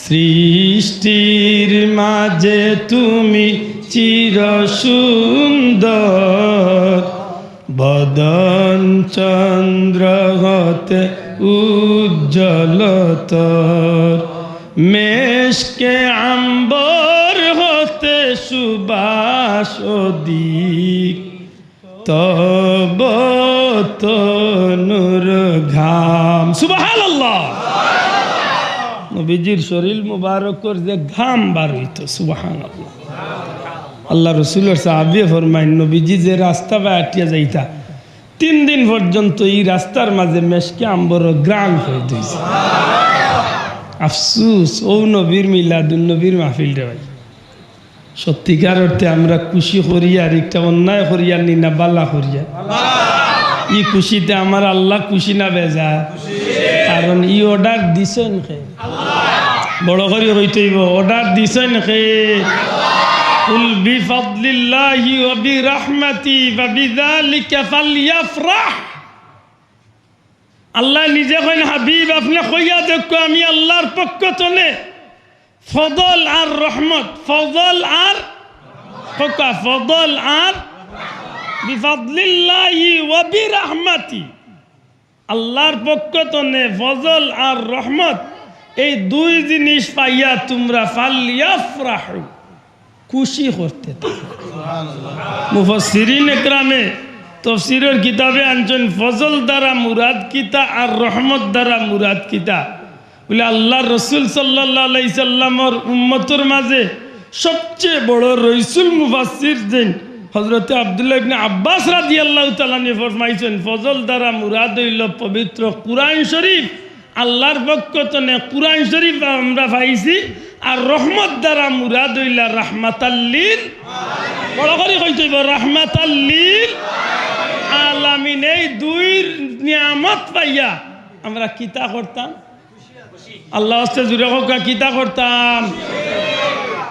সৃষ্টির মাঝে তুমি চির সুন্দর, বদন চন্দ্র হতে উজ্জ্বলতর, মেশকে আম্বর হতে সুবাস অধিক, তব তনুর ঘাম। সুবহানাল্লাহ। নবীজির শরীর মুবারকর যে ঘাম বার হইতো, সুবহানাল্লাহ। আল্লাহ রসুলের সাহাবী ফরমাইন, নবীজি যে রাস্তা বা আটিয়া যাইতা 3 দিন পর্যন্ত এই রাস্তার মাঝে মেশকে আম্বর গ্রাম হয়ে দিয়েছে। আফসুস, ও নবীর মিলাদুন নবীর মাহফিল রে ভাই। সত্যিকার অর্থে আমরা খুশি করিয়া আর একটা অন্যায় করিয়া নি না বাল্লা করিয়া? ই খুশিতে আমার আল্লাহ খুশি না বেজা? কারণ ই অর্ডার দিছেন খে, বড় করে হইতেইব, অর্ডার দিছেন খে। কুল বিফাদলিল্লাহি ওয়া বিরহমাতি ফাবিযালিকা ফালইফরাহ। আল্লাহ নিজে কইন, হাবিব আপনি কইয়া দেখো আমি আল্লাহর পক্ষ থেকে ফজল আর রহমত, ফজল আর ফকা, ফজল আর বিফাদলিল্লাহি ওয়া বিরহমাতি, আল্লাহর পক্ষ থেকে ফজল আর রহমত, এই 2 জিনিস পাইয়া তোমরা ফালইফরাহু, খুশি করতে থাকো। মুফাসসিরিন ইকরামে তাফসীরের কিতাবে আনছেন ফজল দ্বারা মুরাদ কিতা আর রহমত দ্বারা মুরাদ কিতা। বলে আল্লাহ রসুল সাল্লাল্লাহু আলাইহি সাল্লামর উম্মতের মাঝে সবচেয়ে বড় রসুল মুফাসসির যেন হযরত আব্দুল্লাহ ইবনে আব্বাস রাদিয়াল্লাহু তাআলা নি ফরমাইছেন, ফজল দ্বারা মুরাদ হইল পবিত্র কুরআন শরীফ, আল্লাহর পক্ষ থেকে কুরআন শরীফ আমরা পাইছি, আর রহমত দ্বারা মুরাদ হইল রাহমাতাল লিল আলামিন। বড় করে কইতেইব রাহমাতাল লিল আলামিন। এই 2 নিয়ামত পাইয়া আমরা কিতা করতাম? আল্লাহ হস্তে জুড়ে হোক, কিতা করতাম?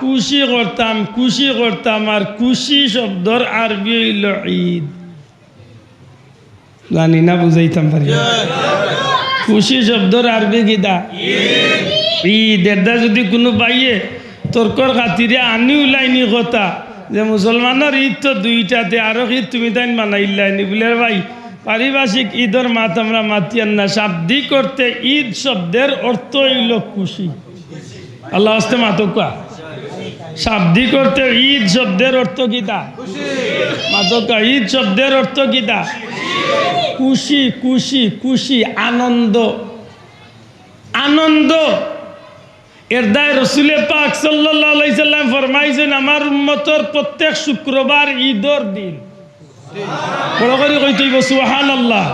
খুশি করতাম, খুশি করতাম। আর খুশি শব্দর আরবি হইল ঈদ। জানি না বুঝাইতাম পারি? খুশি শব্দর আরবি কিতা? ঈদ। এটা যদি কোনো পাইয়ে তর্কর খাতিরে আনি উলাইনি কথা যে মুসলমানের ঈদ তো 2টাতে, আরো ঈদ তুমি তাই মানাইলাইনি বলে ভাই পারিভাষিক ঈদের মাত আমরা মাতিয়ান না। শাব্দিক করতে ঈদ শব্দের অর্থ হইল খুশি। আল্লাহ হস্তে মাতকা শাব্দিক করতে ঈদ শব্দের অর্থ কিতা? মাতকা ঈদ শব্দের অর্থ কিতা? খুশি, খুশি, খুশি, আনন্দ, আনন্দ। এর দায় রসুলে পাক সাল্লাল্লাহু আলাইহি সাল্লাম ফরমাইছেন, আমার উম্মতের প্রত্যেক শুক্রবার ঈদের দিন। বড় করে কইতেইব সুবহানাল্লাহ।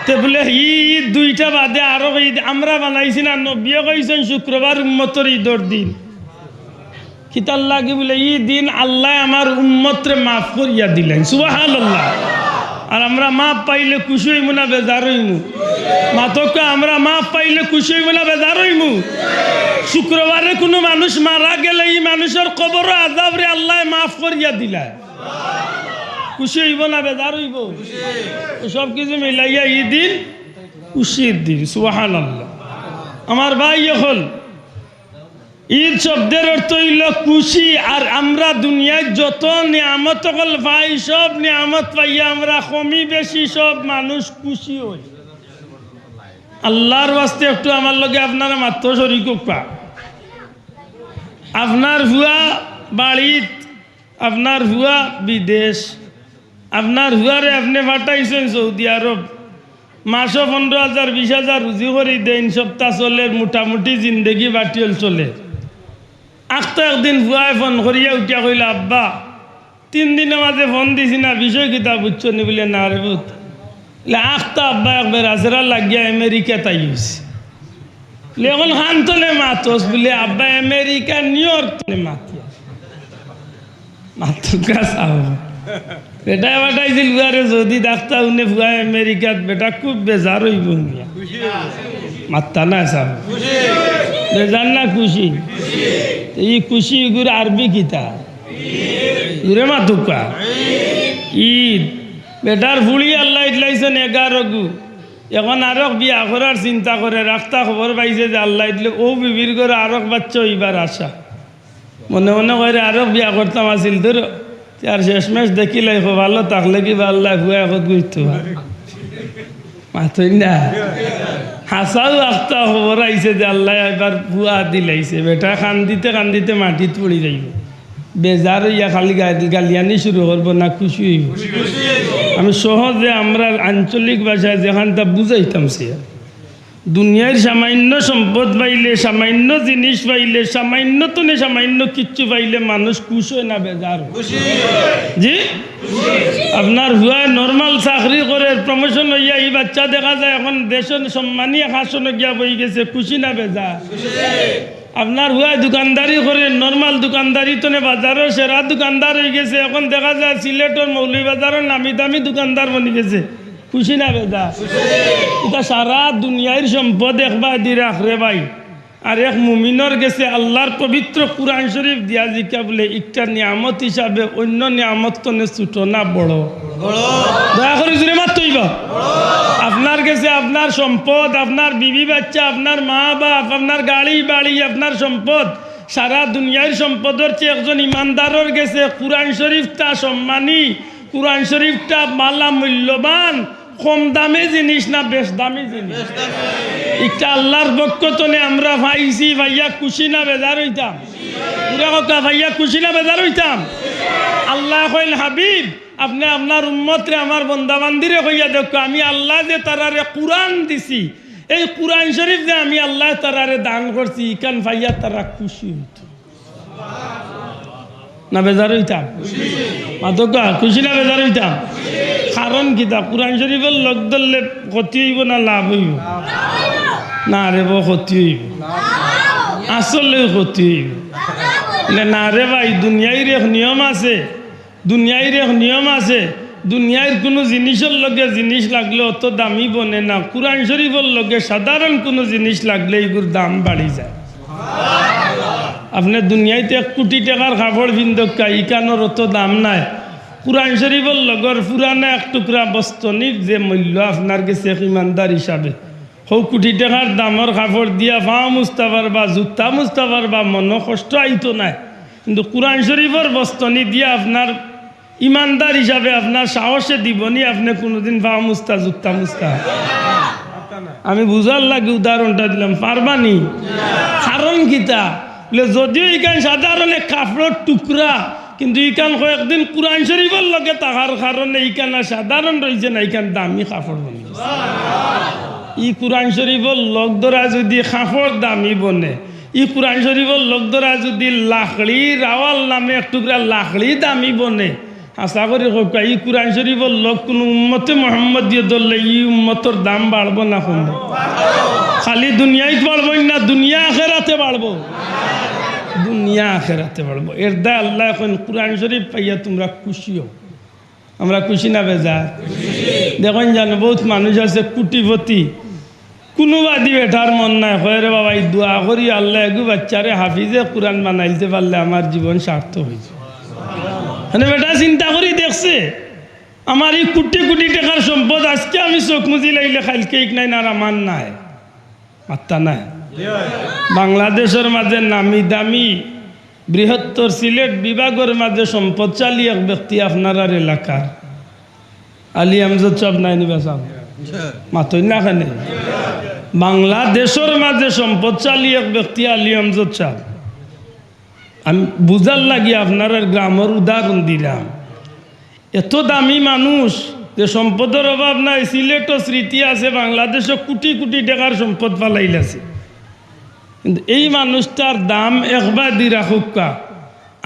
তে বলে ঈদ 2টা বাদে আরো ঈদ আমরা বানাইছি না? নবীয়ে কইছেন শুক্রবার উম্মতের ঈদের দিন। কিতাল লাগি বলে এই দিন আল্লাহ আমার উম্মতরে মাফ করিয়া দিলেন। সুবহানাল্লাহ। আর আমরা মাফ পাইলে খুশি হইমু না বেজার হইমু? মাতকা আমরা মাফ পাইলে খুশি হইমু না বেজার হইমু? শুক্রবারে কোনো মানুষ মারা গেলে এই মানুষের কবর আযাব রে আল্লাহ মাফ করিয়া দিলেন। খুশি হইব না বেজার হইব? সব কিছু মিলাইয়া এই দিন খুশির দিন। সুবহানাল্লাহ। আমার ভাই হল ঈদ শব্দের অর্থ হইল খুশি। আর আমরা দুনিয়ায় যত নিয়ামত সকল পাই, সব নিয়ামত পাইয়া আমরা কমি বেশি সব মানুষ খুশি হই। আল্লাহর ওয়াস্তে একটু আমার লগে আপনারা মাত্র শরীক পা। আপনার ভুয়া বাড়িত, আপনার ভুয়া বিদেশ, আপনার ভুয়ারে আপনি পাঠাইছেন সৌদি আরব, মাসও 15,000 20,000 রুজি করে দেন, সপ্তাহ চলে, মোটামুটি জিন্দগি বাটিল চলে। আখতো একদিন ভুয়ায় ফোন করিয়া উঠিয়া কইল, আব্বা 3 দিনের মাঝে ফোন দিছি না, বিষয় কিতা বুঝছো নি? বলে না রে বুঝ। আখতো আব্বা একবার আজরা লাগিয়া আমেরিকা তাই হয়েছে। এখন খান তোলে মাতস বলে আব্বা আমেরিকা নিউ ইয়র্ক তোলে মাতিয়া মাতুকা চাও বেটা বাটাইছিল বুয়ারে যদি ডাক্তার উনি ভুয়া আমেরিকাত বেটা খুব বেজার হইব মাত্তা না চাও বেজার না খুশি। এই খুশি গুলো আরবি কিতা ঘুরে মাতুকা ঈদ। বেটার ফুলি আল্লাহ ইটলাইছেন 11 গু এখন আরো বিয়া করার চিন্তা করে রাখতা খবর পাইছে যে আল্লাহ দিলে ও বিবির করে আরো বাচ্চা এইবার আসা মনে মনে করে আরো বিয়া করতাম আসিল তোর আর শেষমেশ দেখিলে ভালো থাকলে কি আল্লাহ ভুয়া এখন বুঝতে পারে মাথই না হাসাও আখতা খবর আইছে যে আল্লাহ এবার ভুয়া দিলাইছে বেটা কান্দিতে মাটিত পড়ি যাইব বেজার হইয়া খালি গালিয়ানি শুরু করবো না খুশি হইব আমি সহজে আমরা আঞ্চলিক ভাষায় যেখানটা বুঝাইতাম সে দুনিয়ার সামান্য সম্পদ পাইলে সামান্য জিনিস পাইলে সামান্য কিচ্ছু পাইলে মানুষ খুশ হয় না বেজার জি আপনার হুয়া নর্মাল চাকরি করে প্রমোশন হইয়া এই বাচ্চা দেখা যায় এখন দেশের সম্মানী শাসন গিয়া বই গেছে খুশি না বেজার আপনার হুয়া দোকানদারি করে নর্মাল দোকানদারি তো বাজারও সেরা দোকানদার হয়ে গেছে এখন দেখা যায় সিলেটর মৌলভীবাজারের নামি দামি দোকানদার বনি গেছে খুশি না বেদা এটা সারা দুনিয়ার সম্পদ একবার দি রাখ রে ভাই আর এক মুমিনর গেছে আল্লাহর পবিত্র কুরআন শরীফ দিয়া জিকা বলে একটা নিয়ামত হিসাবে অন্য নিয়ামত তো ছোট না বড় দয়া করে জুড়ে মাত্রইব আপনার কাছে আপনার সম্পদ আপনার বিবি বাচ্চা আপনার মা বাপ আপনার গাড়ি বাড়ি আপনার সম্পদ সারা দুনিয়ার সম্পদের চেয়ে একজন ইমানদারের গেছে কুরআন শরীফটা সম্মানী কুরআন শরীফটা মালা মূল্যবান কম দামে জিনিস না বেশ দামি জিনিস একটা আল্লাহর পক্ষ তনে আমরা ভাইছি ভাইয়া খুশি না বেজার হইতাম পুরা কথা ভাইয়া খুশি না বেজার হইতাম আল্লাহ কইল হাবিব আপনি আপনার উম্মতরে আমার বন্দাবান্দিরে কইয়া দেখো আমি আল্লাহ যে তারারে কুরআন দিছি এই কুরআন শরীফ যে আমি আল্লাহ তারারে দান করছি ইকান ভাইয়া তারা খুশি হইত না বেজার হইতাম মাতকা খুশি না বেজার হইতাম কারণ কিতা কুরআন শরীফের লোক ধরলে ক্ষতি হইব না লাভ হইব না রে ক্ষতি হইব আসলে ক্ষতি হইব না রে ভাই দুনিয়ার এক নিয়ম আছে দুনিয়ার কোনো জিনিসের লগে জিনিস লাগলে অত দামি বনে না কুরআন শরীফের লগে সাধারণ কোনো জিনিস লাগলে এগুলোর দাম বাড়ি যায় আপনি দুনিয়াতে 1 কোটি টাকার কাপড় ভিন্দকা ইকানোর অত দাম নাই কুরআন শরীফের লগর পুরানা এক টুকরা বস্তনির যে মূল্য আপনার কাছে ইমানদার হিসাবে 1 কোটি টাকার দামের কাপড় দিয়া পা মুছতে পারবা জুতা মুছতে পারবা মন কষ্ট আইতো নাই কিন্তু কুরআন শরীফের বস্তনি দিয়া আপনার ইমানদার হিসাবে আপনার সাহসে দিবনি আপনি কোনোদিন পা মুছতা জুতা মুছতা আমি বুঝার লাগে উদাহরণটা দিলাম পারবানি কারণ কিতা যদিও ইকান সাধারণ কাপড়ের টুকরা কিন্তু ইকান কয়েকদিন কুরআন শরীফের লগে থাকার কারণে ইকান সাধারণ রয়েছে না ইকান দামি কাপড় বনে ই কুরআন শরীফের লোক ধরা যদি কাপড় দামি বনে ই কুরআন শরীফের লোক ধরা যদি লাকড়ি রাওয়াল নামে এক টুকরা লাকড়ি দামি বনে আশা করি হোক ই কুরআন শরীফের লোক কোনো উম্মতে মোহাম্মদ দিয়ে ধরলে ই উম্মতর দাম বাড়বো না কমবো খালি দুনিয়ায় বাড়বো না দুনিয়া আখেরাতে বাড়বো দুনিয়া আখেরাতে বাড়বো এর দা আল্লাহ এখন কুরআন শরীফ পাইয়া তোমরা খুশি হও আমরা খুশি না বেজার দেখুন জানো বহুত মানুষ আছে কুটিপতি কোনো বাদি বেটার মন নাই হয় রে বাবা এই দোয়া করি আল্লাহ এগু বাচ্চারে হাফিজে কুরআন বানাইতে পারলে আমার জীবন সার্থক হয়েছে মানে বেটা চিন্তা করি দেখছে আমার এই কোটি কোটি টাকার সম্পদ আজকে আমি চোখ মুজি লাইলে খাইলকে নাই না আমার নাই মাত্তা নাই বাংলাদেশের মাঝে নামি দামি বৃহত্তর সিলেট বিভাগের মাঝে সম্পদশালী এক ব্যক্তি আপনার এলাকার আলী আমজদ সব নাই নিবা সাহেব মাতই না খানে বাংলাদেশের মাঝে সম্পদশালী এক ব্যক্তি আলী আমজদ সাহেব আমি বুঝার লাগি আপনার গ্রামের উদাহরণ দিলাম এত দামি মানুষ যে সম্পদের অভাব নাই সিলেটও স্মৃতি আছে বাংলাদেশও কোটি কোটি টাকার সম্পদ পালাইলাছে কিন্তু এই মানুষটার দাম একবার দি রাখুকা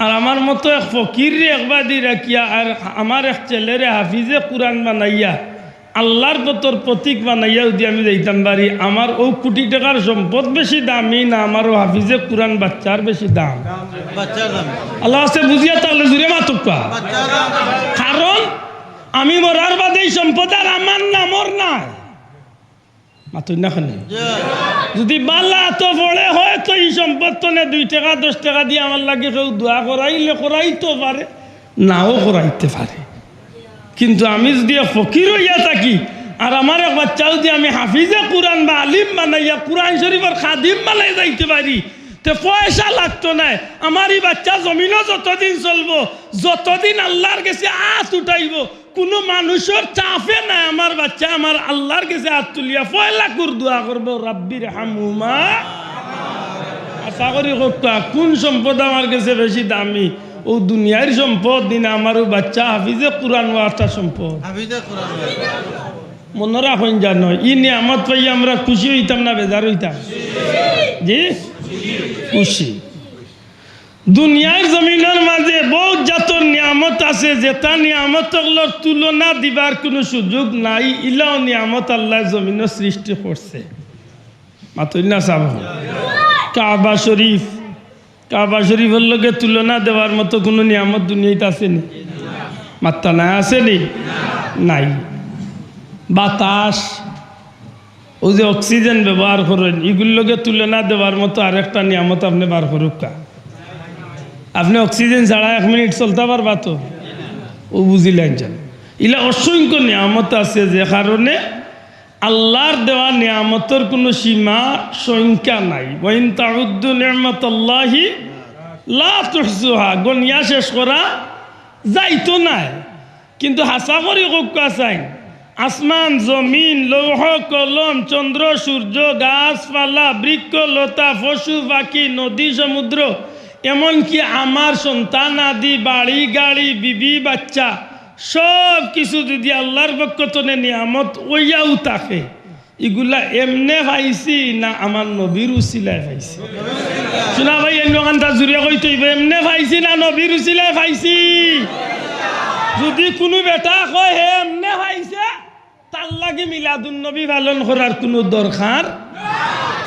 আর আমার মতো এক ফকিরে একবার দি রাখিয়া আর আমার এক ছেলেরে হাফিজে কুরআন বানাইয়া আল্লাহর পতর প্রতীক বানাইয়া যদি আমি যাইতাম পারি আমার ও কোটি টাকার সম্পদ বেশি দামি না আমারও হাফিজে কুরআন বাচ্চার বেশি দাম আল্লাহ আছে বুঝিয়া তাহলে জুড়ে মাতুকা কারণ আমি মরার বাদে এই সম্পদ আর আমার নামর নাই মাতুই না খানে যদি বালা তো বড়ে হয় তো এই সম্পদ তো 2 টাকা 10 টাকা দিয়ে আমার লাগে কেউ দোয়া করাইতে পারে নাও করাইতে পারে কিন্তু আমি যদি ফকির হইয়া থাকি আর আমার এক বাচ্চাও যদি আমি হাফিজে কোরআন বা আলিম বানাইয়া কোরআন শরীফের খাদিম বানাই যাইতে পারি, তে পয়সা লাগতো না। আমার এই বাচ্চা জমিনও যতদিন চলবো, যতদিন আল্লাহর কাছে আত উঠাইব, কোনো মানুষের চাপে নাই। আমার বাচ্চা আমার আল্লাহর কাছে হাত তুলিয়া পয়লা কুর দোয়া করবো, রাব্বির হামহুমা। আশা করি কোন সম্পদ আমার কাছে বেশি দামি? ও দুনিয়ার সম্পদ দিন আমারও বাচ্চা হাফিজে কোরআন ওয়াটা সম্পদ। মনে রাখুন জানো, ই নিয়ামত পাই আমরা খুশি হইতাম না বেজার হইতাম? জি খুশি। দুনিয়ার জমিনের মাঝে বহুত জাতর নিয়ামত আছে, যেটা নিয়ামতগুলোর তুলনা দিবার কোনো সুযোগ নাই। ইলাও নিয়ামত আল্লাহ জমিনের সৃষ্টি করছে। মাতুই না সাব কাবা শরীফ, কাবা শরীফের লগে তুলনা দেওয়ার মতো কোনো নিয়ামত দুনিয়াতে আসেনি? মাত্রা নাই, আসেনি? নাই। বাতাস, ও যে অক্সিজেন ব্যবহার করেন, এগুলোর লগে তুলনা দেওয়ার মতো আরেকটা নিয়ামত আপনি বার করুক কা? আপনি অক্সিজেন ছাড়া 1 মিনিট চলতে পারবা তো? ও বুঝিলেন যেন ইলা অসংখ্য নিয়ামত আছে, যে কারণে আল্লাহর দেওয়া নিয়ামতের কোনো সীমা সংখ্যা নাই। ওয়াইন তাউদ্দু নি'মাতাল্লাহি লা তুহসুহা, গনিয়া শেষ করা যাইতো নাই। কিন্তু হাসা করি কোকা চাই, আসমান জমিন লৌহ কলম চন্দ্র সূর্য গাছপালা বৃক্ষ লতা পশু পাখি নদী সমুদ্র, এমনকি আমার সন্তান আদি বাড়ি গাড়ি বিবি বাচ্চা সব কিছু যদি আল্লাহর পক্ষ থেকে নিয়ামত ওইয়াও থাকে, এগুলা এমনে পাইছি না আমার নবীর উসিলায় পাইছি? শোনা ভাই, এমনটা জুড়ে কইতে হইব, এমনে পাইছি না নবীর উসিলায় পাইছি? যদি কোনো বেটা কয় হে এমনে পাইছে, তার লাগে মিলাদুন নবী পালন করার কোনো দরকার,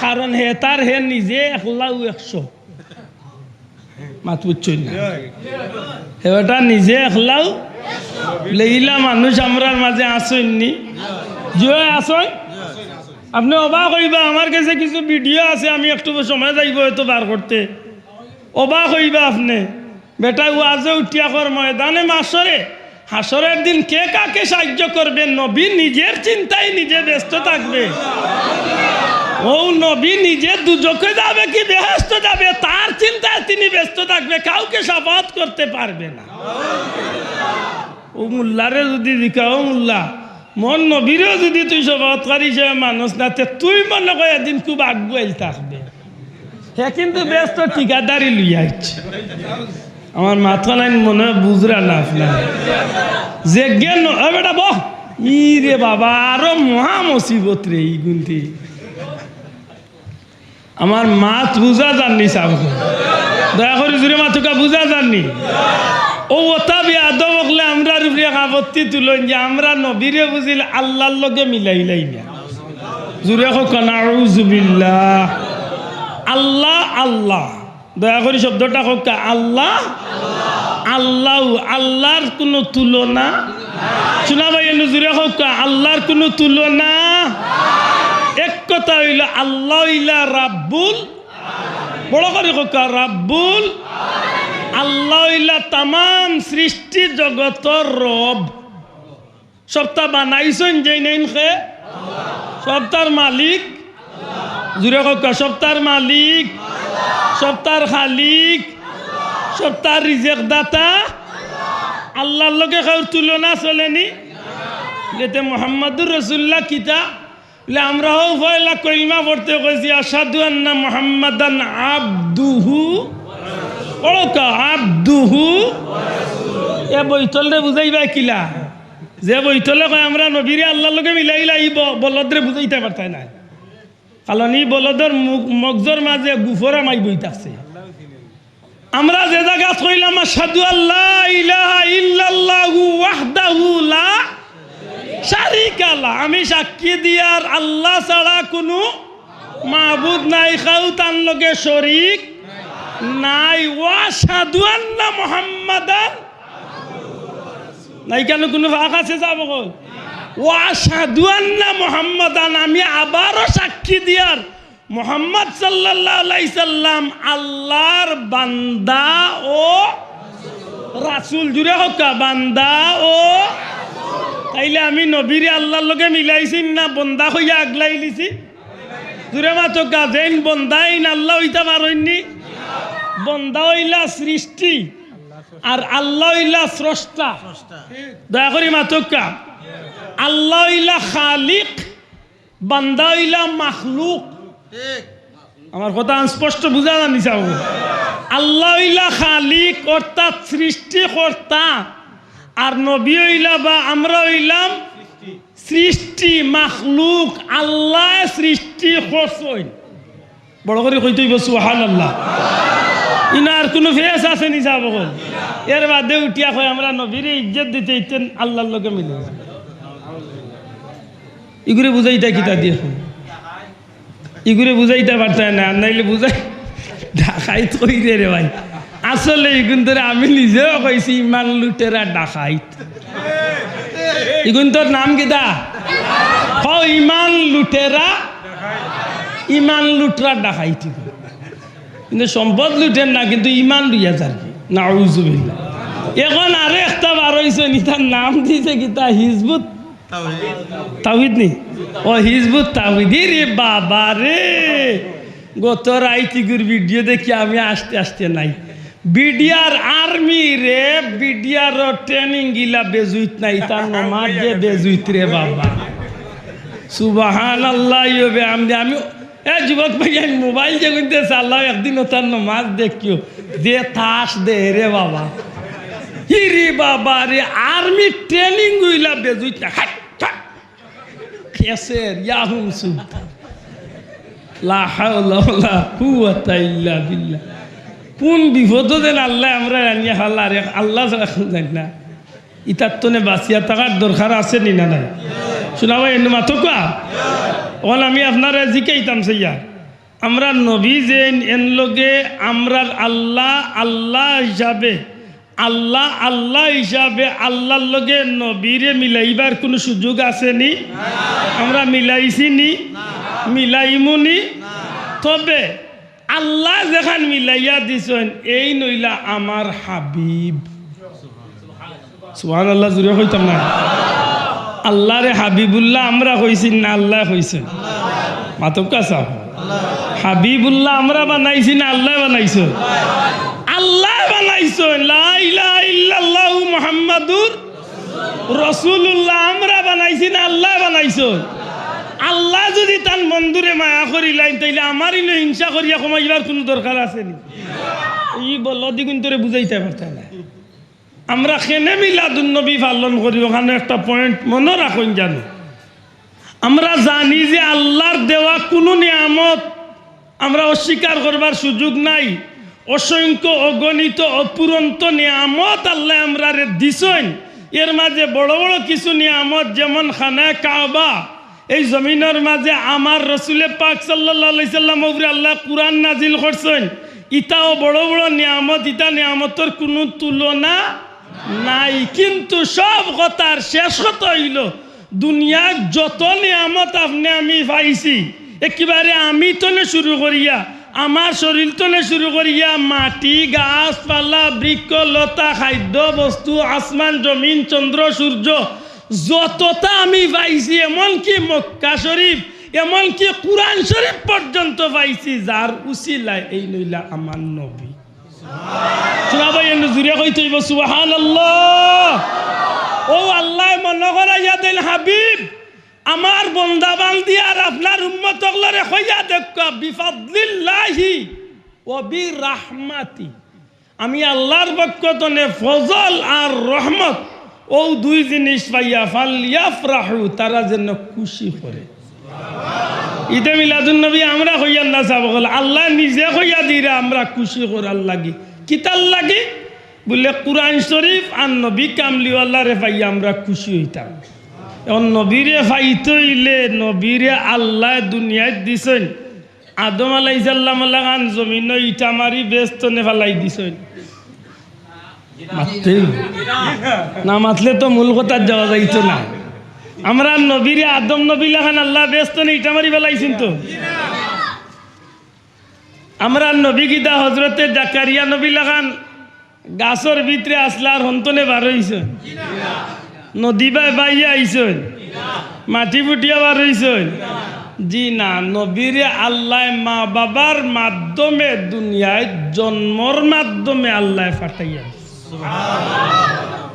কারণ হে তার হে নিজে 100 মাত বুঝছই না, হেটা নিজে একলাও লেইলা মানুষ আমরার মাঝে আসেননি, জুয়ে আসেন। আপনি অবাক হইবা, আমার কাছে কিছু ভিডিও আছে, আমি একটু সময় যাইব হয়তো বার করতে, অবাক হইবা আপনি। বেটা ওয়াজে উঠিয়া কর ময়দানে মাসরে হাসরের দিন কে কাকে সাহায্য করবে? নবী নিজের চিন্তায় নিজে ব্যস্ত থাকবে। ও নবী নিজে দুজকে যাবে কি বেহেশত যাবে, তার চিন্তায় তিনি ব্যস্ত থাকবে, কাউকে শাফাআত করতে পারবে না। ও মুল্লারে যদি দিকাও, মুল্লা মন নবীরেও যদি তুই শাফাআতকারী হিসেবে মানুষ না, তুই মনে করে একদিন খুব আগুয়াইল থাকবে। হ্যাঁ, কিন্তু ব্যস্ত ঠিকাদারি লইয়া আইছে। আমার মাথা লাইন মনে হয় বুঝরা না আপনার যে জ্ঞান বেটা বহ ই রে বাবা, আরো মহা মুসিবত রে এই গুনতি। আমার মাত বুঝা জাননি সাব, দয়া করে জুড়ে মাথুকা বুঝা জাননি। ও ওটা বিয়াদব হলে আমরা রুফরিয়া আপত্তি তুলেন যে আমরা নবীরে বুঝিলে আল্লাহর লগে মিলাইলাই না। জুড়ে হোক নাউযুবিল্লাহ। আল্লাহ আল্লাহ, দয়া করে শব্দটা হোক আল্লাহ আল্লাহ, আল্লাহর কোনো তুলনা। শোনা ভাই, জুড়ে হোক আল্লাহর কোনো তুলনা। এক কথা হইল আল্লাহ ইলা রাব্বুল, বড় করে হোক রাব্বুল। আল্লাহ ইলা তামাম সৃষ্টি জগতর রব। সবটা বানাইছেন যে নেই খে, সবটার মালিক। জুড়ে হোক সবটার মালিক, সবটার খালিক, সবটার রিজেক দাতা। আল্লাহর লগে কারোর তুলনা চলেনি। যেতে মোহাম্মদুর রাসূলুল্লাহ কিতা আমরাও পয়লা কলিমা পড়তে কইছি, আশহাদু আন্না মুহাম্মাদান আবদুহু, ওকা আবদুহু। এ বইতলে বুঝাইবা কিলা, যে বইতলে কয় আমরা নবীরে আল্লাহর লগে মিলাইলা, ই বলদরে বুঝাইতে পারতাই না। কারণ ই বলদের মগজর মাঝে গুফরা মাই বইতাছে। আমরা যে জায়গা কইলাম আশহাদু আল্লা ইলাহা ইল্লাল্লাহু ওয়াহদাহু লা শারীকা লা, আমি সাক্ষী দিয়ার আল্লাহ ছাড়া কোনো মাবুদ নাই, খাও তার লগে শরীক নাই। ওয়া আশহাদু আন্না মুহাম্মাদান, নাই কেন কোনো ভাগ আছে যাব কই? ওয়া আশহাদু আন্না মুহাম্মাদান, আমি আবারও সাক্ষী দিয়ার মুহাম্মদ সাল্লাল্লাহু আলাইহি সাল্লাম আল্লাহর বান্দা ও রাসূল। জুড়ে হোক বান্দা ও। তাইলে আমি নবীরে আল্লাহর লগে মিলাইছি না বন্দা হইয়া আগলাই লিছি? জুরে মাতো গাজেন বন্দাইন আল্লাহ হইতা পারইনি। বন্দা হইলা সৃষ্টি আর আল্লাহ হইলা স্রষ্টা। দয়া করি মাতকা, আল্লাহ হইলা খালিক, বান্দা হইলা মাখলুক। আমার কথা স্পষ্ট বুঝা জানি চাও? আল্লাহ হইলা খালিক অর্থাৎ সৃষ্টিকর্তা, আর নবী হইলা বা আমরা হইলাম সৃষ্টি মাখলুক। আল্লাহ সৃষ্টি করছেন। বড় করে কইতে হইব সুবহানাল্লাহ। ইনার কোনো ফেস আছে নি যাব? এর বাদে উঠিয়া কয় আমরা নবীরে ইজ্জত দিতে ইতেন আল্লাহর লগে মিলে। ইগুরে বুঝাইতা কিতা দিয়ে, ইগুরে বুঝাইতে পারতাম না, নাইলে বুঝাই ডাকাইত কই রে ভাই। আসলে ইগুন ধরে আমি নিজেও কইছি ইমান লুটেরা ডাকাইত। ইগুন তোর নাম কিতা? ইমান লুটেরা, ইমান লুটরা ডাকাইত। কিন্তু সম্পদ লুটেন না, কিন্তু ইমান লুইয়া যার কি নাউজুবিল্লাহ। এখন আরো একটা বার হইছে নি, তার নাম দিছে কিতা? হিজবুত তাওহীদ নি? ও হিজবুত তাওহীদ রে বাবা রে। গত রাইতিগুর ভিডিও দেখি আমি আসতে আসতে নাই। বিডিআর আর্মি রে, বিডিআর ট্রেনিং গিলা বেজুইত নাই, তার নমাজ যে বেজুইত রে বাবা। সুবহানাল্লাহ। আমি যুবক ভাই মোবাইল যে কিনতে চাল্লাম একদিন তার নমাজ দেখিও যে তাস দে রে বাবা। হিরি বাবা রে, আর্মি ট্রেনিং গইলা বেজুইত না। খেসের ইয়াহুম সুলতান, লা হাওলা ওয়ালা কুওয়াতা ইল্লা বিল্লাহ। কোন বিপদ দেন আল্লাহ আমরা আনিয়া হাল্লা রে, আল্লাহ ছাড়া জানি না। ইতার তনে বাঁচিয়া থাকার দরকার আছে নি না নাই? শোনা ভাই এনে মাথো কোয়া ওখানে আমি আপনারা জিকাইতাম সেইয়া আমরা নবী যে এন লগে আমরা আল্লাহ আল্লাহ হিসাবে, আল্লাহ আল্লাহ হিসাবে আল্লাহর লগে নবীরে মিলাইবার কোনো সুযোগ আছে নি? আমরা মিলাইছি নি? মিলাইমু নি? তবে আল্লাহ যেখান মিলাইয়া দিছেন এই নইলা আমার হাবিব। সুবহানাল্লাহ জুড়ে হইতাম না? আল্লাহ রে হাবিবুল্লাহ আমরা হইছি না আল্লাহ হইছেন? মাতকা সাহ, হাবিবুল্লাহ আমরা বানাইছি না আল্লাহ বানাইছে? আল্লাহ বানাইছেন। লা ইলাহা ইল্লাল্লাহু মুহাম্মাদুর রাসূলুল্লাহ আমরা বানাইছি না আল্লাহ বানাইছেন? আল্লাহ যদি তার বন্ধুরে মায়া করিলেন তাইলে আমারই হিংসা করিয়া কমাইবার কোনো দরকার আছে নি? ই বল দ্বিগুণ তোরে বুঝাইতে পারতাম না। আমরা কেনে মিলাদুন নবী পালন করি ওখানে একটা পয়েন্ট মনে রাখুন জানো। আমরা জানি যে আল্লাহর দেওয়া কোনো নিয়ামত আমরা অস্বীকার করবার সুযোগ নাই। অসংখ্য অগণিত অপুরন্ত নিয়ামত আল্লাহ আমরা দিছেন। এর মাঝে বড় বড় কিছু নিয়ামত যেমন খানা কাবা, এই জমিনের মাঝে আমার রসুলে পাক সাল্লাল্লাহু আলাইহি সাল্লাম উপরে আল্লাহ কুরআন নাজিল করছেন। ইটাও বড় বড় নিয়ামত, ইটা নিয়ামতের কোনো তুলনা নাই। কিন্তু সব কথার শেষ কথা হইল দুনিয়ার যত নিয়ামত আপনি আমি পাইছি একেবারে আমি তনে শুরু করিয়া আমার শরীর তনে শুরু করিয়া মাটি গাছপালা বৃক্ষ লতা খাদ্য বস্তু আসমান জমিন চন্দ্র সূর্য যতটা আমি পাইছি, এমনকি মক্কা শরীফ এমনকি কুরআন শরীফ পর্যন্ত পাইছি যার উসিলায় এই নইলা আমার নবী। জুড়ে কইতে হইব সুবহানাল্লাহ। ও আল্লাহ মনে করাইয়া দেন হাবিব আমার বন্দা বান্দি আর আপনার উম্মত হলরে কইয়া দেখ বিফাদলিল্লাহি ওয়া বিরহমাতি, আমি আল্লাহর পক্ষ থেকে ফজল আর রহমত ও দুই জিনিস পাইয়া ফালইয়াফরাহু তারা যেন খুশি করে। ঈদে মিলাদুন নবী আমরা হইয়া না যাব আল্লাহ নিজে হইয়া দিরা আমরা খুশি করার লাগি। কিতার লাগি বলে কুরআন শরীফ আর নবী কামলিওয়াল্লাহ রে পাইয়া আমরা খুশি হইতাম। এখন নবীরে ফাইতে হইলে নবীরে আল্লাহ দুনিয়ায় দিছেন। আদম আলাইহিস সালাম লাগান জমিন ইটা মারি ব্যস্ত নে ফেলাই দিছেন। না মাতলে তো মূল কথা যাওয়া যাইতো না। আমরা নবীরে আদম নবী লাগান আল্লাহ ব্যস্ত নে ইটা মারি ফেলাইছেন। তো আমরা নবী গীতা হজরতে জাকারিয়া নবী লাগান গাছর ভিতরে আসলার হন্তনে বার হইছে। নদী বাই বাইয়া আইসন মাটি ফুটিয়া বার হইসন জি না, নবীরে আল্লাহ মা বাবার মাধ্যমে দুনিয়ায় জন্মর মাধ্যমে আল্লাহ পাঠাইয়া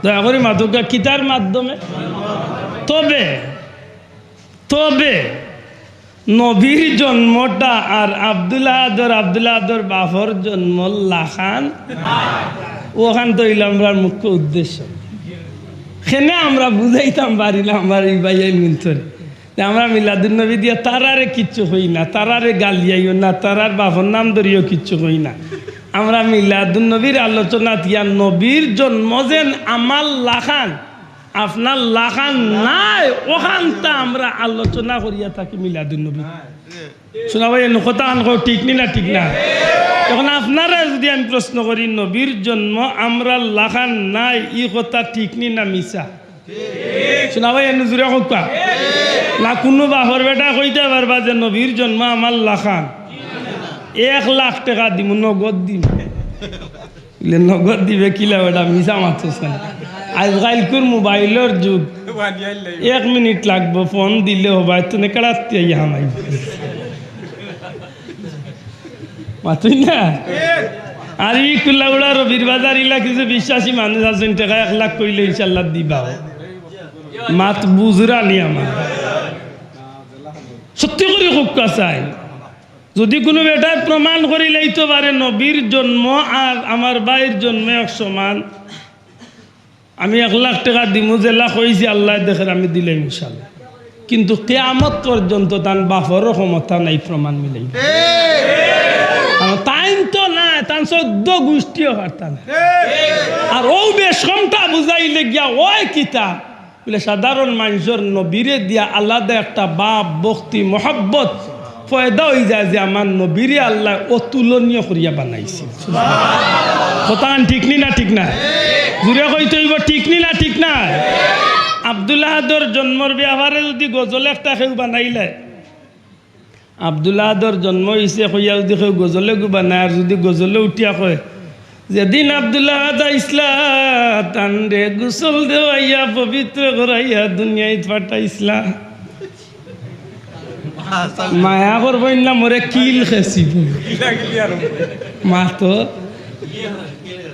দয়া করে মাতুকা কিতার মাধ্যমে। তবে তবে নবীর জন্মটা আর আব্দুল্লাহ আদর বাফর জন্ম লাখান ওখান তো হইল আমরা মুখ্য উদ্দেশ্য। সেনে আমরা বুঝাইতাম পারিলাম আমার এই ভাইয়াই মিলতরে আমরা মিলাদুন নবী দিয়া তারারে কিচ্ছু হই না, তারারে গালিয়াইও না, তারার বাপর নাম ধরিও কিচ্ছু হই না। আমরা মিলাদুন নবীর আলোচনা দিয়া নবীর জন্ম যেন আমার লাখান আপনার লাখান নাই ওখানটা আমরা আলোচনা করিয়া থাকি মিলাদুন নবী। শোনা ভাই কথা ঠিক নি না ঠিক না? এখন আপনারা যদি আমি প্রশ্ন করি নবীর জন্ম আমরা লাখান নাই ই কথা ঠিক নি না মিছা? শোনা ভাই জুড়ে হোক না কোনো বাপর বেটা কইতে পারবা যে নবীর জন্ম আমার লাখান 1 লাখ টাকা দিব নগদ দিব নগদ দিবে কিলা বেটা মিছা মারছে। আজকালকুর মোবাইলের যুগ 1 মিনিট লাগবো ফোন দিলে হবা তুমি কাড়াতে হামাই মাতুই না। আর ই কুল্লাগুড়া রবির বাজার ইলা কিছু বিশ্বাসী মানুষ আছেন টাকা 1 লাখ কইলে ইনশাল্লাহ দিবা মাত বুঝরা নি আমার সত্যি করে খুব কাছাই যদি কোনো বেটায় প্রমাণ করে লইতে পারে নবীর জন্ম আর আমার ভাইয়ের জন্ম এক সমান আমি 1 লাখ টাকা দিমু জেলা কইছি আল্লাহ দেখেন আমি দিলাম ইনশাল্লাহ। কিন্তু কিয়ামত পর্যন্ত তার বাপর ক্ষমতা নাই প্রমাণ মিলাই টাইম তো না তার 14 গোষ্ঠীও পারতাম। আর ও বেশ কমটা বুঝাইলে গিয়া ওই কিতাব বলে সাধারণ মানুষের নবীরে দিয়া আলাদা একটা বাপ ভক্তি মহব্বত ফয়দা হয়ে যায় যে আমার নবীরে আল্লাহ অতুলনীয় করিয়া বানাইছে। কথা ঠিক নি না ঠিক না? জুড়ে কইতে হইব ঠিক নি না ঠিক না? আব্দুল্লাহ আদর জন্মর ব্যাপারে যদি গজল একটা কেউ বানাইলে আব্দুল্লাহ আদর জন্ম হয়েছে কইয়া যদি কেউ গজলে গু বানায় আর যদি গজলে উঠিয়া কয় যেদিন আব্দুল্লাহ আদা ইসলা তান্ডে গুসল দেওয়াইয়া পবিত্র করাইয়া দুনিয়ায় পাঠাইসলা মায়া করবো না মোরে কিল খেসিব মা তো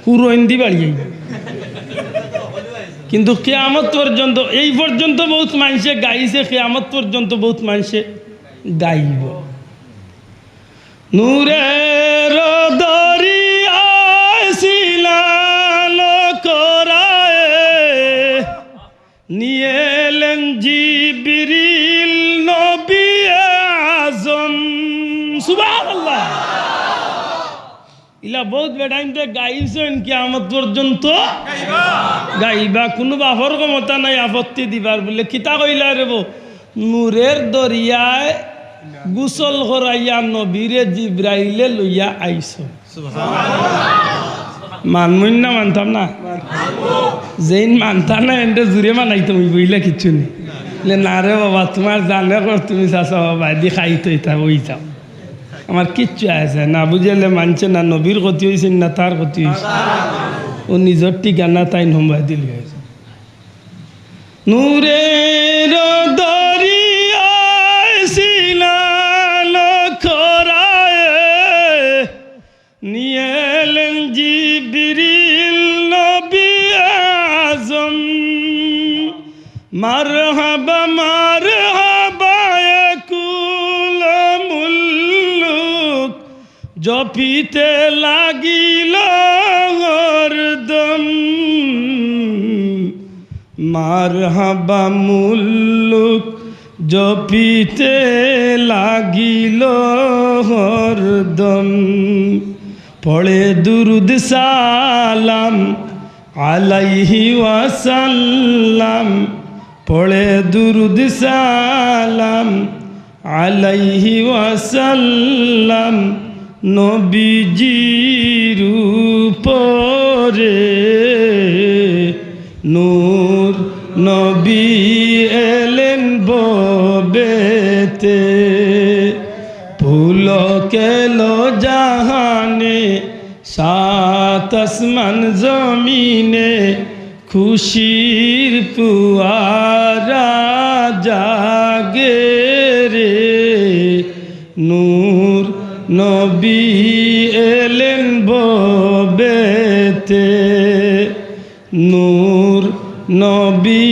পুরোইন্দি বাড়িয়ে। কিন্তু কিয়ামত পর্যন্ত এই পর্যন্ত বহুত মানুষে গাইছে, কিয়ামত পর্যন্ত বহুত মানুষে গাইব। নূরের দরিয়ায় সিলাল করায় নিয়ে এলেন জিবরিল নবী আজম সুবহানাল্লাহ। ইলা বহুত বেটাইমতে গাইছেন কিয়ামত পর্যন্ত গাইবা, কোনো বাপর ক্ষমতা নাই আপত্তি দিবার বলে কিতা কইলা রে বো নূরের দরিয়ায় গুসল করাইয়া নবীরে জিব্রাইলে লইয়া আইছো। মানমুন না মানতাম না যেইন মানতাম না এনটা জুড়ে মানাইতো বইলে কিচ্ছু নেই না রে বাবা তোমার জানে কর তুমি চাষা বাবা দি খাইতো এটা ওই যাও আমার কিচ্ছু আছে না বুঝলে মানছে না নবীর ক্ষতি হয়েছে না তার ক্ষতি হয়েছে ও নিজের ঠিকানা তাই নম্বর দিল গেছে। নূরের দরিয়ায় সিলাল করায় নিয়ে এলেন জিবরিল নবী আজম মারহাবা মারহাবা কুল মুল্লুক জপিতে লাগিল হরদম মারহাবা মুল্লুক জপিতে লাগিল হরদম পড়ে দুরুদ সালাম আলাইহি ওয়াসাল্লাম পড়ে দুরুদ সালাম আলাইহি ওয়াসাল্লাম নবীজির উপরে নূর নবী এলেন ববেতে পুলকেল জাহানে সাত আসমান জমিনে খুশির পুয়ারা জাগে রে, নূর নবী এলেন ববেতে, নূর নবী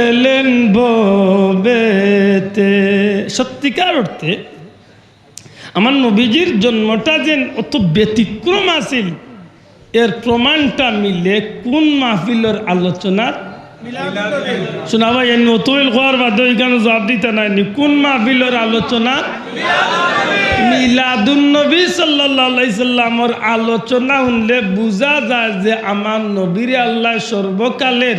এলেন ববেতে। সত্যিকার অর্থে আমার নবীজির জন্মটা যেন অত ব্যতিক্রম আছিল, এর প্রমাণটা মিলে কোন মাহফিলের আলোচনা শোনা ভাই, নতুন হওয়ার বাদ এখানে জবাব দিতে নাই, কোন মাহফিলের আলোচনা? মিলাদুন নবী সাল্লাল্লাহু আলাইহি সাল্লামের আলোচনা শুনলে বোঝা যায় যে আমার নবীর আল্লাহ সর্বকালের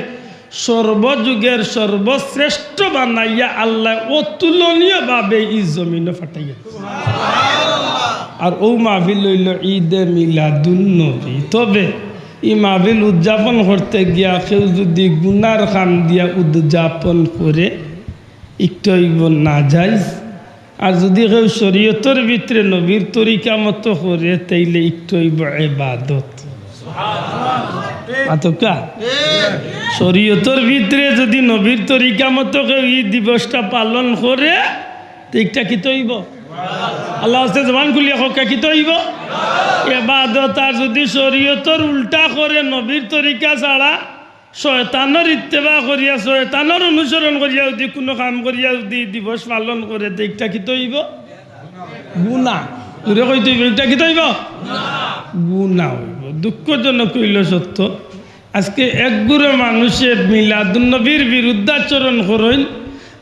সর্বযুগের সর্বশ্রেষ্ঠ বানাইয়া আল্লাহ অতুলনীয়ভাবে এই জমিনে ফাটাইয়া। আর ও মাহফিল হইল ঈদে মিলাদুন নবী। তবে এই মাহফিল উদযাপন করতে গিয়া কেউ যদি গুনার খাম দিয়া উদযাপন করে একটু না যায়, আর যদি কেউ শরীয়তের ভিতরে নবীর তরিকা মতো করে তাইলে একটু ইবাদত। আতকা শরীয়তের ভিতরে যদি নবীর তরিকা মতো কেউ এই দিবসটা পালন করে এইটা কি তৈব? আল্লাহ হস্তে জবান খুলিয়া হকা কি তৈব? ইবাদত। আর যদি শরীয়তের উল্টা করে নবীর তরিকা ছাড়া শয়তানের ইত্তেবা করিয়া শয়তানের অনুসরণ করিয়া যদি কোনো কাম করিয়া যদি দিবস পালন করে এইটা কি তৈব? গুনাহ। তোরে কই তৈব এটা কি তৈব? গুনাহ হইব। দুঃখজনক হইল সত্য, আজকে একগুড়ো মানুষে মিলাদুন নবীর বিরুদ্ধাচরণ করেন,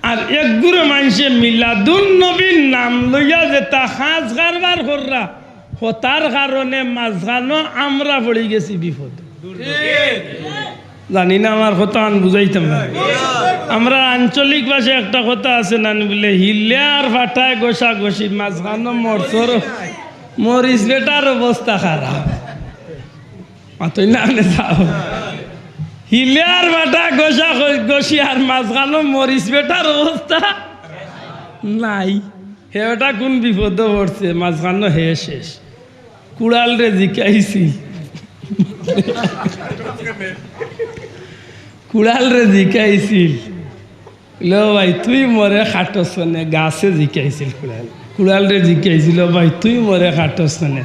আর একগুড়ো মানুষে মিলাদুন নবীর নাম লইয়া যেটা সাজ কারবার কররা, হতার কারণে মাঝখানো আমরা পড়ে গেছি বিপদ। জানি না আমার কথা আন বুঝাইতাম না। আমরা আঞ্চলিক ভাষায় একটা কথা আছে না বলে, হিলে আর ফাটায় গোসা গোসি, মাঝখানো মরছর মরিস বেটার অবস্থা খারাপ। মাতই না যাও, হিলে আর ফাটা গোসা গোসি আর মাঝখানো মরিস বেটার অবস্থা নাই। হে বেটা কোন বিপদ পড়ছে, মাঝখানো হে শেষ। কুড়াল রে জিকাইছি, কুড়াল রে জিকাইছিল, লো ভাই তুই মরে খাটস নে, গাছে জিকাইছিল কুড়াল। কুড়াল রে জিকাইছিল ভাই তুই মরে খাটস নে,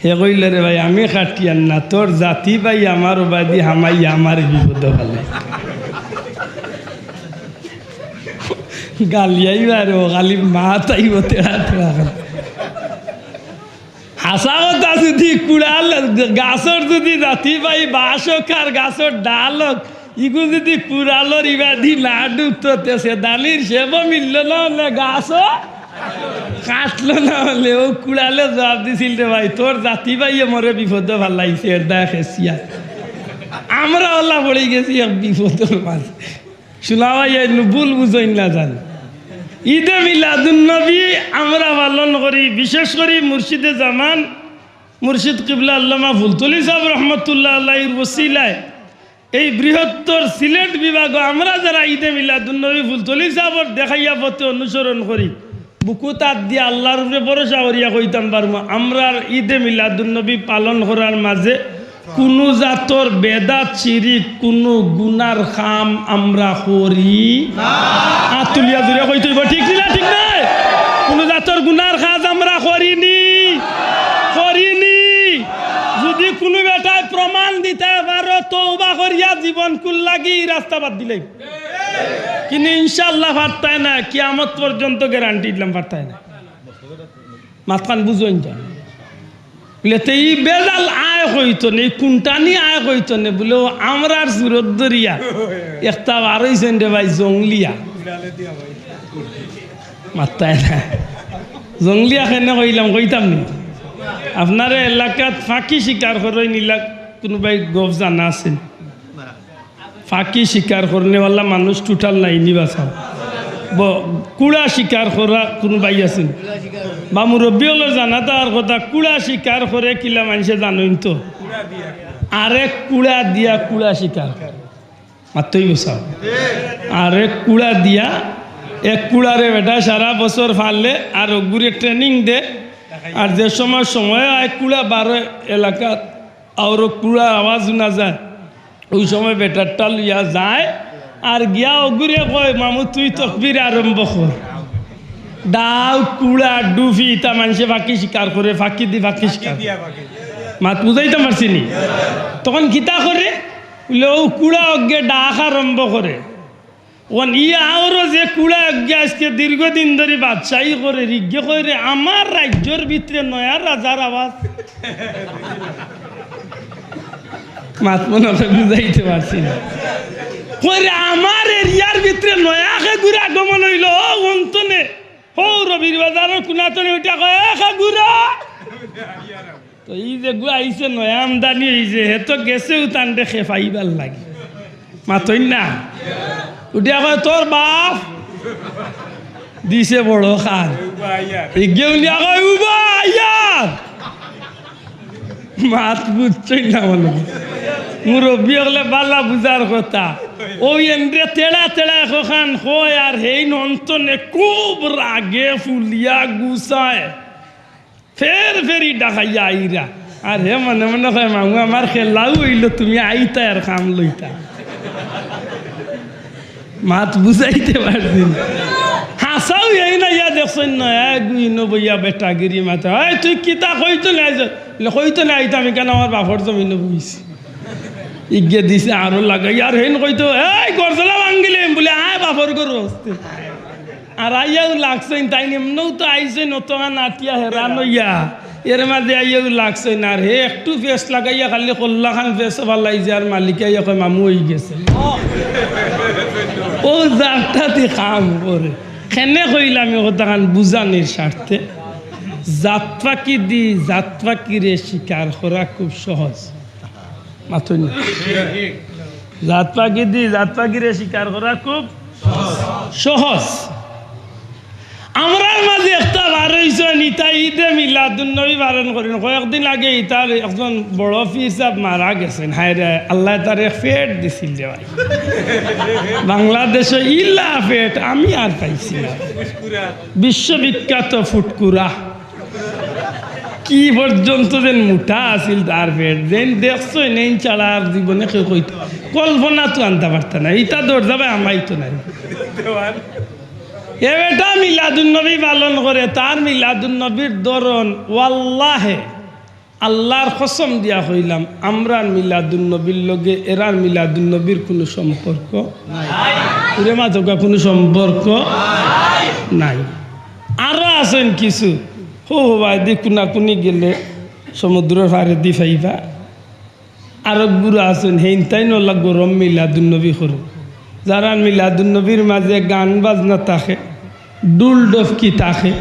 হে কইল রে ভাই আমি খাটিয়ান না, তোর জাতি ভাই আমার বাদি হামাই আমার বিপদ ভালে। গালিয়াই বারো খালি মা তাইব তেরা তেরা। হাসা কথা যদি কুড়াল গাছর যদি জাতি ভাই বাসক আর গাছর ডালক ইগু যদি কুড়ালর ইবাদি না ডুবতে সে দালির সেব মিলল না হলে গাছও কাটলো না হলে ও কুড়ালে জবাব দিছিল রে ভাই তোর জাতি ভাই মরে বিপদ ভাল লাগছে এর দা খেসিয়া। আমরা ওলা পড়ে গেছি এক বিপদের মাঝে। শোনা ভাই ভুল বুঝই না জান, ঈদে মিলাদুন নবী আমরা পালন করি, বিশেষ করে মুর্শিদে জামান মুর্শিদ কিবলা আল্লামা ফুলতলি সাহেব রহমতুল্লাহ আল্লাহর ওসিলায় এই বৃহত্তর সিলেট বিভাগ আমরা যারা ঈদে মিলাদুন নবী ফুলতলি সাহেবর দেখাইয়া পথে অনুসরণ করি, বুকু তাত দিয়ে আল্লাহর উপরে ভরসা করিয়া কইতাম পারবো আমরা ঈদে মিলাদুন নবী পালন করার মাঝে কোনো জাতর বেদাত শিরিক কোনো গুনার খাম আমরা করি না। আতুলিয়া জুড়ে কই তুই ঠিক না? ঠিক নাই, কোনো জাতর গুনার কাজ আমরা করিনি। যদি কোনো বেটায় প্রমাণ দিতে পারো তওবা করিয়া জীবন কুল লাগি রাস্তা বাদ দিলে, কিন্তু ইনশাআল্লাহ পারতায় না, কিয়ামত পর্যন্ত গ্যারান্টি দিলাম পারতায় না। মাথান বুঝুন যা বলে এই বেজাল আয় হইতো না, কোনটানি আয় হইতো না বলে আমরার সুরত দরিয়া একটা বার হইছেন রে ভাই জঙ্গলিয়া মাত্তায় না। জঙ্গলিয়া কেন কইলাম কইতাম নি আপনার এলাকাত ফাঁকি শিকার করেন নিলা কোনোবাই গপ জানা আছেন? ফাঁকি শিকার করনেওয়ালা মানুষ টোটাল নাই নিবাসা কুড়া শিকার করা কোনোবাই আছেন বা মুরব্বী হলো জানা তার কথা। কুড়া শিকার করে কিলা মানুষে জানেন তো, আরেক কুড়া দিয়া কুড়া শিকার মাত্রই বসাও, আরেক কুড়া দিয়া এক কুড়ারে বেটা সারা বছর ফাললে আর ঘুরে ট্রেনিং দে, আর যে সময় এক কুড়া বারো এলাকাত আর কুড়া আওয়াজ না যায় ওই সময় বেটারটা লইয়া যায় আর গিয়া অগুরে কয় মামু তুই তকবির আরম্ভ কর। ডাউ কুড়া ডুফি তা মানুষে ফাঁকি শিকার করে, ফাঁকি দি ফাঁকি শিকার মাত বুঝাইতে পারছি নি। তখন কিতা করে ও কুড়া অজ্ঞে ডাক আরম্ভ করে। ওন ইয়া আরও যে কুড়া অজ্ঞে আজকে দীর্ঘদিন ধরে বাদশাহী করে রিজ্ঞে করে আমার রাজ্যের ভিতরে নয়া রাজার আওয়াজ। মাত মনে হয় বুঝাইতে পারছি না। আমার এরিয়ার ভিতরে নয়াকে ঘুরে আগমন হইল অন্তনে হো রবির বাজারের কুনাতনে ওইটা কয়ে ঘুরা। তো এই যে গু আইছে নয়া আমদানি হয়েছে হে তো গেছে উতান দেখে ফাইবার লাগে মাতই না। উঠিয়া কয় তোর বাপ দিছে বড় খান ইগে উলিয়া কয় উবা আয়ার মাত বুঝছই না বলো মুরব্বী হলে বালা বুঝার কথা। ওই এমরে তেড়া তেড়া খান হয় আর হেই নন্তনে খুব রাগে ফুলিয়া গুছায় ফের ফেরি ডাকাইয়া আইরা আর হে মনে মনে হয় মামু আমার খেলাও হইল তুমি আইতা আর কাম লইতা। মাত বুঝাইতে পারছি হাসাও এই না ইয়া দেখছেন না বইয়া বেটাগিরি মাথা তুই কিতা কইতো না কইতো না আইতা আমি কেন আমার বাপর জমিন বইছি ইগে দিছে আরো লাগাই আর হেন কইতো এই গরজলা ভাঙ্গিলেম বলে আয় বাপর গরু হস্তে আর আইয়াও লাগছেন তাই এমনও তো আইসেন অতগা নাটিয়া হেরান হইয়া এর মাঝে আইয়াও লাগছেন আর হে একটু ফেস লাগাইয়া খালি কল্লা খান ফেস ভালাই যে আর মালিকা ইয়া কয় মামু হয়ে গেছে ও জাতটাতে কাম করে খেনে কইলাম কথা খান বুঝানির স্বার্থে জাত পাখি দি জাত পাখিরে শিকার করা খুব সহজ মাথুন জাত পাখি দি জাত পাখিরে শিকার করা খুব সহজ। আমরার মাঝে একটা বার হয়েছে নিতা ঈদে মিলাদুন্নবী পালন করেন। কয়েকদিন আগে ইতার একজন বড় ফিসাব মারা গেছেন হায়রে আল্লাহ তারে ফেট দিছিল যে ভাই বাংলাদেশে ইল্লা ফেট আমি আর পাইছি না। বিশ্ববিখ্যাত ফুটকুরা কি পর্যন্ত যেন মুঠা আছিল তার পেট যেন দেখছো নেই ছাড়া আর জীবনে কেউ কইতো কল্পনা তো আনতে পারত না। ইটা দৌড় যাবে আমাই তো নাই এ বেটা মিলাদুন্নবী পালন করে তার মিলাদুন্নবীর ধরন ওয়াল্লাহে আল্লাহর কসম দিয়া কইলাম আমরার মিলাদুন্নবীর লগে এরার মিলাদুন্নবীর কোনো সম্পর্ক নাই মাথকা কোনো সম্পর্ক নাই। আরো আছেন কিছু হো ভাই দি কুনাকুনি গেলে সমুদ্রের পাড়ে দি ফাইবা আরো গুরু আছেন হেন তাই নলা গরম মিলাদুন্নবী করো যারা মিলাদুন্নবীর মাঝে গান বাজনা থাকে ডুল ডফকি থাকে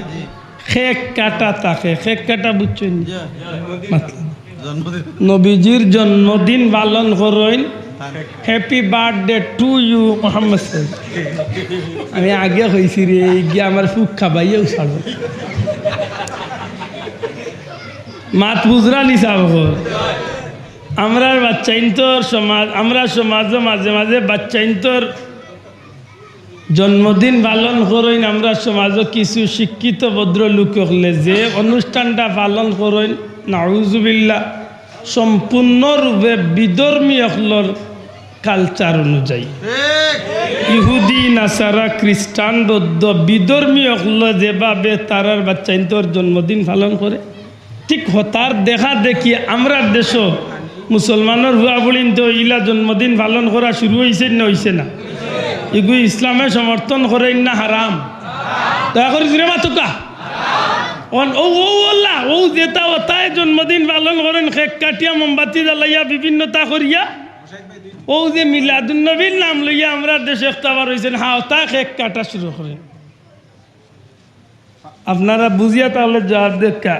খেক কাটা থাকে। খেক কাটা বুঝছেন নবীজির জন্মদিন পালন করেন happy birthday to you Mohammad. আমি আগে হয়েছি রে গিয়ে আমার ফুক খাবাইও ছাড়ব মাত বুঝরা নিসাব আমরা বাচ্চাইন্তর সমাজ আমরা সমাজও মাঝে মাঝে বাচ্চাইন্তর জন্মদিন পালন করেন। আমরা সমাজও কিছু শিক্ষিত ভদ্র লোক হলে যে অনুষ্ঠানটা পালন করেন নাউজুবিল্লাহ সম্পূর্ণরূপে বিধর্মী হলর কালচার অনুযায়ী ইহুদি নাসারা খ্রিস্টান বৌদ্ধ বিধর্মী হল যেভাবে তারার বাচ্চাইন্তর জন্মদিন পালন করে ঠিক হতার দেখা দেখি আমরা দেশ মুসলমানের হুয়া বলিন তো ইলা জন্মদিন পালন করা শুরু হয়েছে না হয়েছে না এগুলো ইসলামে সমর্থন করেন না হারাম দয়া করি রে মাতুকা ও আল্লাহ ও যেটা ওতায় জন্মদিন পালন করেন খেক কাটিয়া মোমবাতি জ্বালাইয়া বিভিন্নতা করিয়া ও যে মিলাদুন্নবীর নাম লইয়া আমরা দেশে একটাবার হয়েছেন হা ওতা খেক কাটা শুরু করেন। আপনারা বুঝিয়া তাহলে জবাব দেখা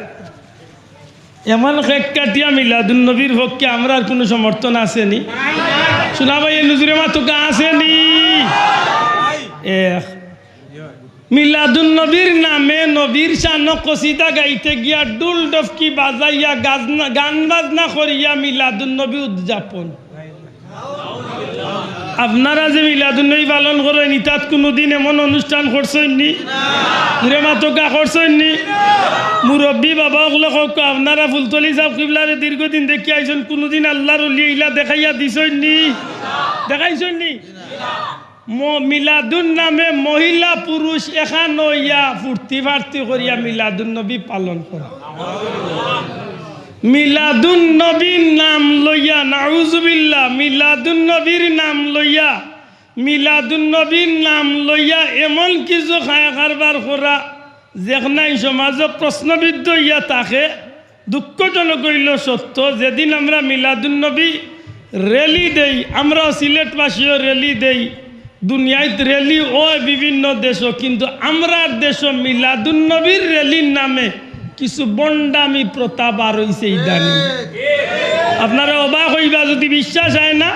এমন খেক কাটিয়া মিলাদুন্নবীর পক্ষে আমরা আর কোনো সমর্থন আসেনি শোনা ভাই নজরে মাতুকা আসেনি। মিলাদুন্নবীর নামে নবীর শান কসিদা গাইতে গিয়া ডুল ডফকি বাজাইয়া গান বাজনা করিয়া মিলাদুন্নবী উদযাপন আপনারা যে মিলাদুন্নবী পালন করেন ইতাত কোনোদিন এমন অনুষ্ঠান করছেননি ঘুরে মাতকা করছেননি মুরব্বী বাবা ওগুলো হোক আপনারা ফুলতলি সাহেব কিবলারে দীর্ঘদিন দেখি আইসেন কোনোদিন আল্লাহর ওলি ইলা দেখাইয়া দিছেননি দেখাইছেননি মিলাদুন নামে মহিলা পুরুষ এখান হইয়া ফুর্তি ফার্তি করিয়া মিলাদুন নবী পালন করে মিলাদুন নবীর নাম লইয়া নাউজুবিল্লাহ মিলাদুন নবীর নাম লইয়া মিলাদুন নবীর নাম লইয়া এমন কিছু খায়া কারবার করা যেখানে সমাজে প্রশ্নবিদ্ধ ইয়া তাকে দুঃখজনক হইল সত্য যেদিন আমরা মিলাদুন নবী র্যালি দেই আমরা সিলেটবাসীও র্যালি দেই দুনিয়ায় র্যালি ও বিভিন্ন দেশও কিন্তু আমরা দেশ মিলাদুন নবীর র্যালির নামে কিছু বন্ডামি প্রথা বার হইছে ইদানি আপনারা অবাক হইবা যদি বিশ্বাস হয় না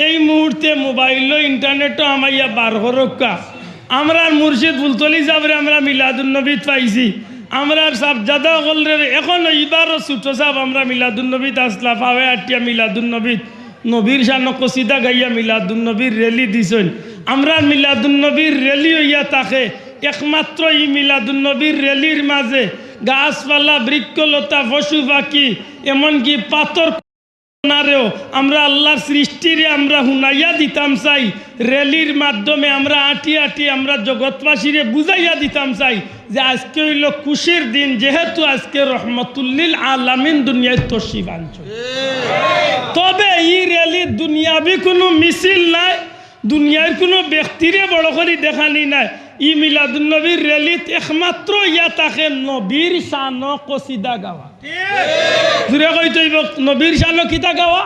এই মুহূর্তে মোবাইল ইন্টারনেটও আমাইয়া বার হরক্কা আমরা মুর্শিদ ফুলতলি সাহেবরে আমরা মিলাদুন নবী পাইছি আমরা সাবজাদা হলের এখন এইবারও ছোট সাহেব আমরা মিলাদুন নবী আসলা পাবে আটিয়া মিলাদুন নবী নবীর শান কসিদা গাইয়া মিলাদুন নবীর র্যালি দিছেন আমরা মিলাদুন নবীর র্যালি হইয়া তাকে একমাত্র এই মিলাদুন নবীর র্যালির মাঝে গাছপালা বৃক্ষলতা পশু পাখি এমনকি পাথর নারেও আমরা আল্লাহর সৃষ্টিরে আমরা হুনাইয়া দিতাম চাই র্যালির মাধ্যমে আমরা আটি আটি আমরা জগৎবাসীরে বুঝাইয়া দিতাম চাই যে আজকে হইল খুশির দিন যেহেতু আজকে রহমতুল্লিল আলামিন দুনিয়ায় তশরিফ আনছে তবে এই র্যালির দুনিয়াবি কোনো মিছিল নাই দুনিয়ার কোনো ব্যক্তিরে বড় করে দেখানি নাই ই মিলাদুন নবীর র্যালিত একমাত্র ইয়া তাকে নবীর শান কসিদা গাওয়া জুড়ে কইতইব নবীর শান কিতা গাওয়া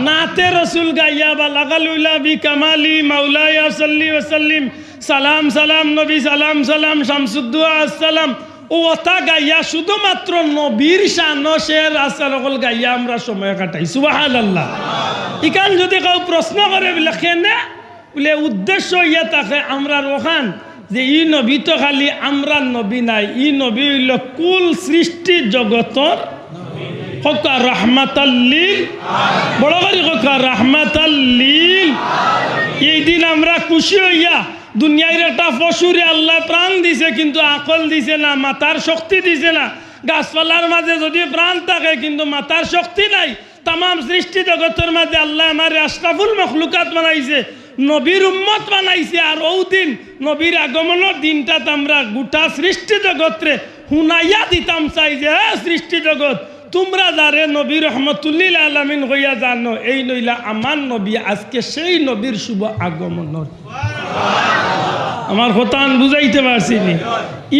নাতে রসুল গাইয়া বা লাগালুলা বি কামালি মাওলায়া সাল্লি ওয়া সাল্লিম সালাম সালাম নবী সালাম সালাম শামসুদ্দোয়া আসসালাম ও ওটা গাইয়া শুধুমাত্র নবীর শান শের আসল গাইয়া আমরা সময় কাটাই সুবহানাল্লাহ ইকান যদি কেউ প্রশ্ন করে লেখেন না বলে উদ্দেশ্য ইয়া তাকে আমরা ওখান যে ই নবী তো খালি আমরা নবী নাই ই নবী হইল কুল সৃষ্টি জগতর হকা রাহমাতাল্লিল বড় করে হকা রাহমাতাল্লিল এই দিন আমরা খুশি হইয়া দুনিয়ার একটা পশুরে আল্লাহ প্রাণ দিছে কিন্তু আকল দিছে না মাথার শক্তি দিছে না গাছপালার মাঝে যদি প্রাণ থাকে কিন্তু মাথার শক্তি নাই তাম সৃষ্টি জগতের মাঝে আল্লাহ আমার আশরাফুল মখলুকাত বানাইছে নবীর উম্মত বানাইছে আর ও দিন নবীর আগমনের দিনটাত আমরা গোটা সৃষ্টি জগৎরে হুনাইয়া দিতাম চাই যে হ্যাঁ সৃষ্টি জগৎ তোমরা যারে নবী রহমতুল্লিল আলামিন হইয়া জানো এই নইলা আমার নবী আজকে সেই নবীর শুভ আগমনের আমার কথা বুঝাইতে পারছিনি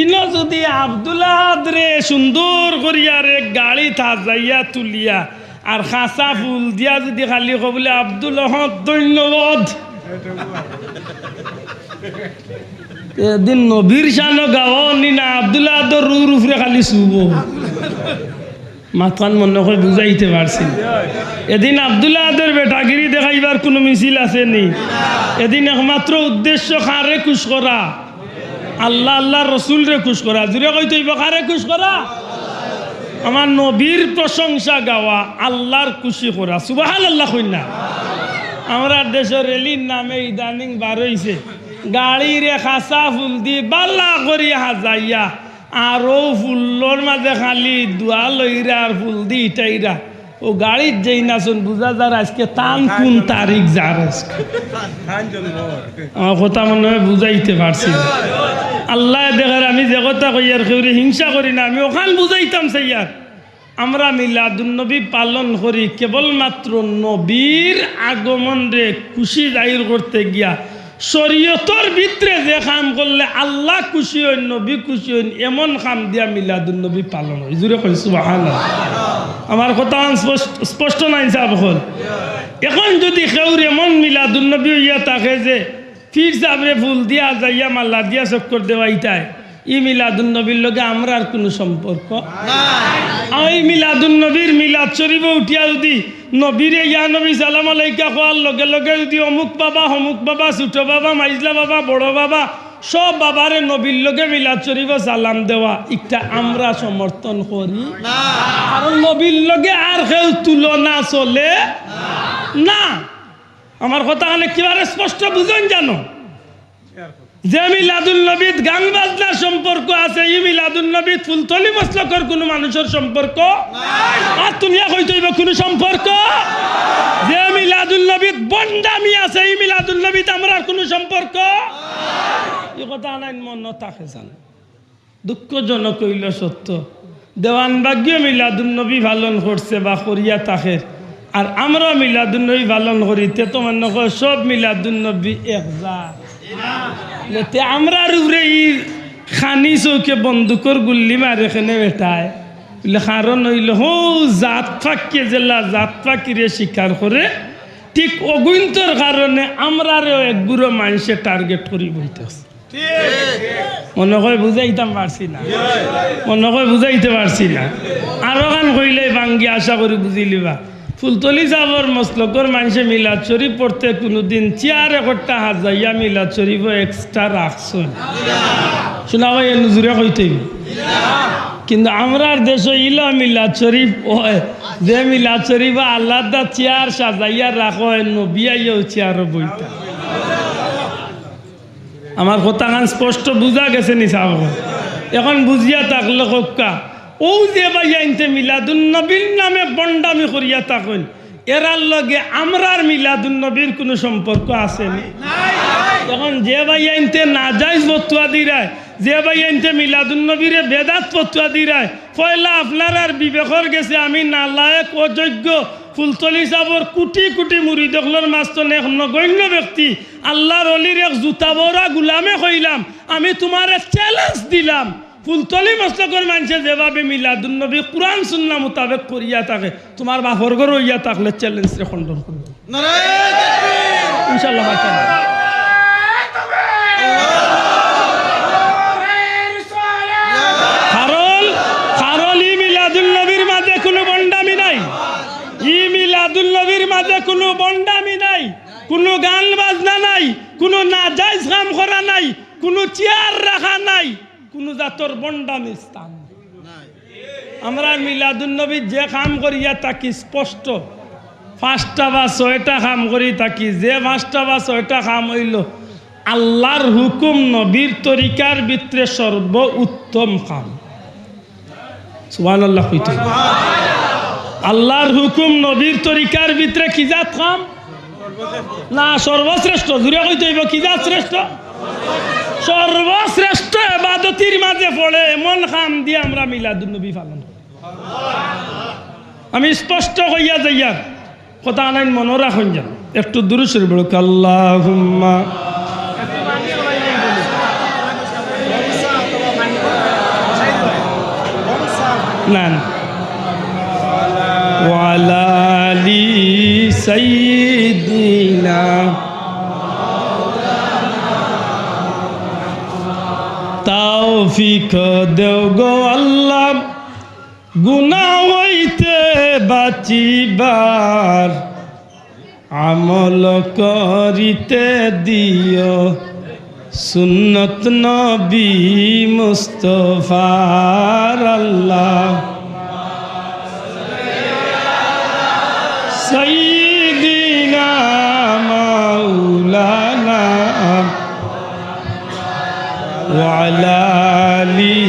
ইনো যদি আব্দুল্লাহ রে সুন্দর করিয়া রে গাড়ি থা যাইয়া তুলিয়া আর খাসা ফুল দিয়া যদি খালি কবলে আব্দুল্লাহ ধন্যবাদ এদিন নবীর শান গাওয়া নি না আব্দুল্লাহ রুর উপরে খালি শুভ মাথান মনে করে বুঝাইতে পারছি এদিন আব্দুল্লাহদের বেটাগিরি দেখাইবার কোনো মিছিল আছে নি এদিন একমাত্র উদ্দেশ্য কারে খুশ করা আল্লাহ আল্লাহ রসুল রে খুশ করা জুড়ে কইতে কারে খুশ করা আমার নবীর প্রশংসা গাওয়া আল্লাহর খুশি করা সুবহানাল্লাহ কইনা আমরা দেশের রেলির নামে ইদানিং বার হইছে গাড়িরে খাসা ফুল দি বাল্লা করি হাজাইয়া আরও ফুল্লর মাঝে খালি দোয়া লইরা আর ফুল দি ইটাইরা ও গাড়ির যেই নাচন বুঝা যার আজকে তান কোন তারিখ যার আজকে আমার কথা মনে হয় বুঝাইতে পারছি আল্লাহ দেখার আমি যে কথা কই আর কেউ হিংসা করি না আমি ওখান বুঝাইতাম সেইয়ার আমরা মিলাদুন নবী পালন করি কেবলমাত্র নবীর আগমন রে খুশি জাহির করতে গিয়া শরীয়তর ভিতরে যে কাম করলে আল্লাহ খুশি হইন নবী খুশি হইন এমন কাম দিয়া মিলাদুন নবী পালন হয় জুড়ে কই সুবহানাল্লাহ আমার কথা স্পষ্ট নাই সাহেব হল এখন যদি কেউর এমন মিলাদুন নবী হইয়া থাকে যে ফির সাবরে ফুল দিয়া যাইয়া মাল্লা দিয়া চক্কর দেওয়া ইটায় ই মিলাদুন নবীর লগে আমরা আর কোনো সম্পর্ক এই মিলাদুন নবীর মিলাদ শরীফ উঠিয়া যদি নবীরে ইয়া নবী সালাম আলাইকা কোয়ার লগে লগে যদি অমুক বাবা ছোট বাবা মাইজলা বাবা বড় বাবা সব বাবারে নবীর লগে মিলাদ শরীফ সালাম দেওয়া একটা আমরা সমর্থন করি আর নবীর লগে আর কেউ তুলনা চলে না আমার কথা অনেক কিভাবে স্পষ্ট বুঝেন জানো যে মিলাদুল নবীত গান বাজনার সম্পর্ক আছে, এই মিলাদুল নবীত ফুলতলি মসলকর কোনো মানুষের সম্পর্ক নাই, আর দুনিয়া কইতে হইব কোনো সম্পর্ক। যে মিলাদুল নবীত বন্ডামি আছে, এই মিলাদুল নবীত আমরার কোনো সম্পর্ক নাই। এই কথা আনাইন মন থাকে জান, দুঃখজনক হইল সত্য। দেওয়ানবাগ্য মিলাদুল নবী পালন করছে বা করিয়া থাকে, আর আমরা মিলাদুল নবী পালন করিতে তো মনে কর সব মিলাদুল নবী একজাত। আমরা খানি চৌকে বন্দুকর গুল্লি মারে এখানে বেটায় কারণ হইল হো জাত ফাঁকিয়ে জেলা জাত ফাঁকিরে স্বীকার করে, ঠিক অগুন্তর কারণে আমরারেও এক বুড়ো মানুষে টার্গেট করি বইতেছে। মনে হয় বুঝাইতাম পারছি না, মনে হয় বুঝাইতে পারছি না। আরো গান কইলে ভাঙ্গি আশা করি বুঝিলিবা। ফুলতলি যাবর মসলকর মানুষে মিলাদ শরীফ পড়তে কোনোদিন চেয়ার একটা হাজাইয়া মিলাদ শরীফ এক্সট্রা রাখছেন শোনা ভাই নজুরে কইতে। কিন্তু আমরার দেশে ইলা মিলাদ শরীফ হয় যে মিলাদ শরীফ আল্লাহদা চেয়ার সাজাইয়া রাখো নবিয়াইও চেয়ার বইতা। আমার কথা গান স্পষ্ট বুঝা গেছে নি সাহেব? এখন বুঝিয়া থাকলে কক্কা ও যে ভাই আনতে মিলাদুন নবীর নামে বন্ডামি করিয়া থাকেন, এরার লগে আমরার মিলাদুন নবীর কোনো সম্পর্ক আছে না। এখন যে ভাই আনতে নাজাইজ ফতুয়া দিরায়, যে ভাই আনতে মিলাদুন নবীরে বেদাত ফতুয়া দিরায়, পয়লা আপনার আর বিবেকর গেছে আমি নালায়ক অযোগ্য। ফুলতলি সাবর কোটি কোটি মুড়ি দেখলার মাস্তন এক নগণ্য ব্যক্তি, আল্লাহর অলির এক জুতা বড়া গুলামে কইলাম, আমি তোমার চ্যালেঞ্জ দিলাম ফুলতলি মসলকর মানুষে যেভাবে মিলাদুন নবী কুরআন সুন্নাহ মোতাবেক করিয়া থাকে, তোমার বাপর ঘর হইয়া থাকলে চ্যালেঞ্জে খণ্ডন করবে ইনশাআল্লাহ। কারণ ই মিলাদুল নবীর মাঝে কোনো বন্ডামি নাই, ই মিলাদুল নবীর মাঝে কোনো বন্ডামি নাই, কোনো গান বাজনা নাই, কোনো নাজাইজ কাম করা নাই, কোনো চেয়ার রাখা নাই, কোনো জাতর বন্ডামি স্থান নাই। আমরা মিলাদুল নবী যে কাম করিয়া থাকি স্পষ্ট 5টা বা 6টা কাম করি থাকি, যে 5টা বা 6টা কাম হইল আল্লাহর হুকুম নবীর তরিকার ভিতরে সর্ব উত্তম কাম। সুবহানাল্লাহ কইতে আল্লাহর হুকুম নবীর তরিকার ভিতরে কি জাত কাম না সর্বশ্রেষ্ঠ? জুড়ে কইতে হইব কি জাত শ্রেষ্ঠ? সর্বশ্রেষ্ঠ ইবাদতির মাঝে পড়ে এমন কাম দিয়ে আমরা মিলাদুন নবী পালন করি। আমি স্পষ্ট হইয়া যাইয়া কথা আনাইন মনে রাখুন যান, একটু দুরূদ শরীফ পড়ুক। আল্লাহুম্মা না ওয়ালা আলি সাইয়্যিদিনা তৌফিক দেও গো আল্লাহ গুনাহ হইতে বাঁচিবার, আমল করিতে দিও সুন্নত নবী মুস্তাফার। আল্লাহ সাইয়্যিদিনা মাওলানা ওয়া আলা আলি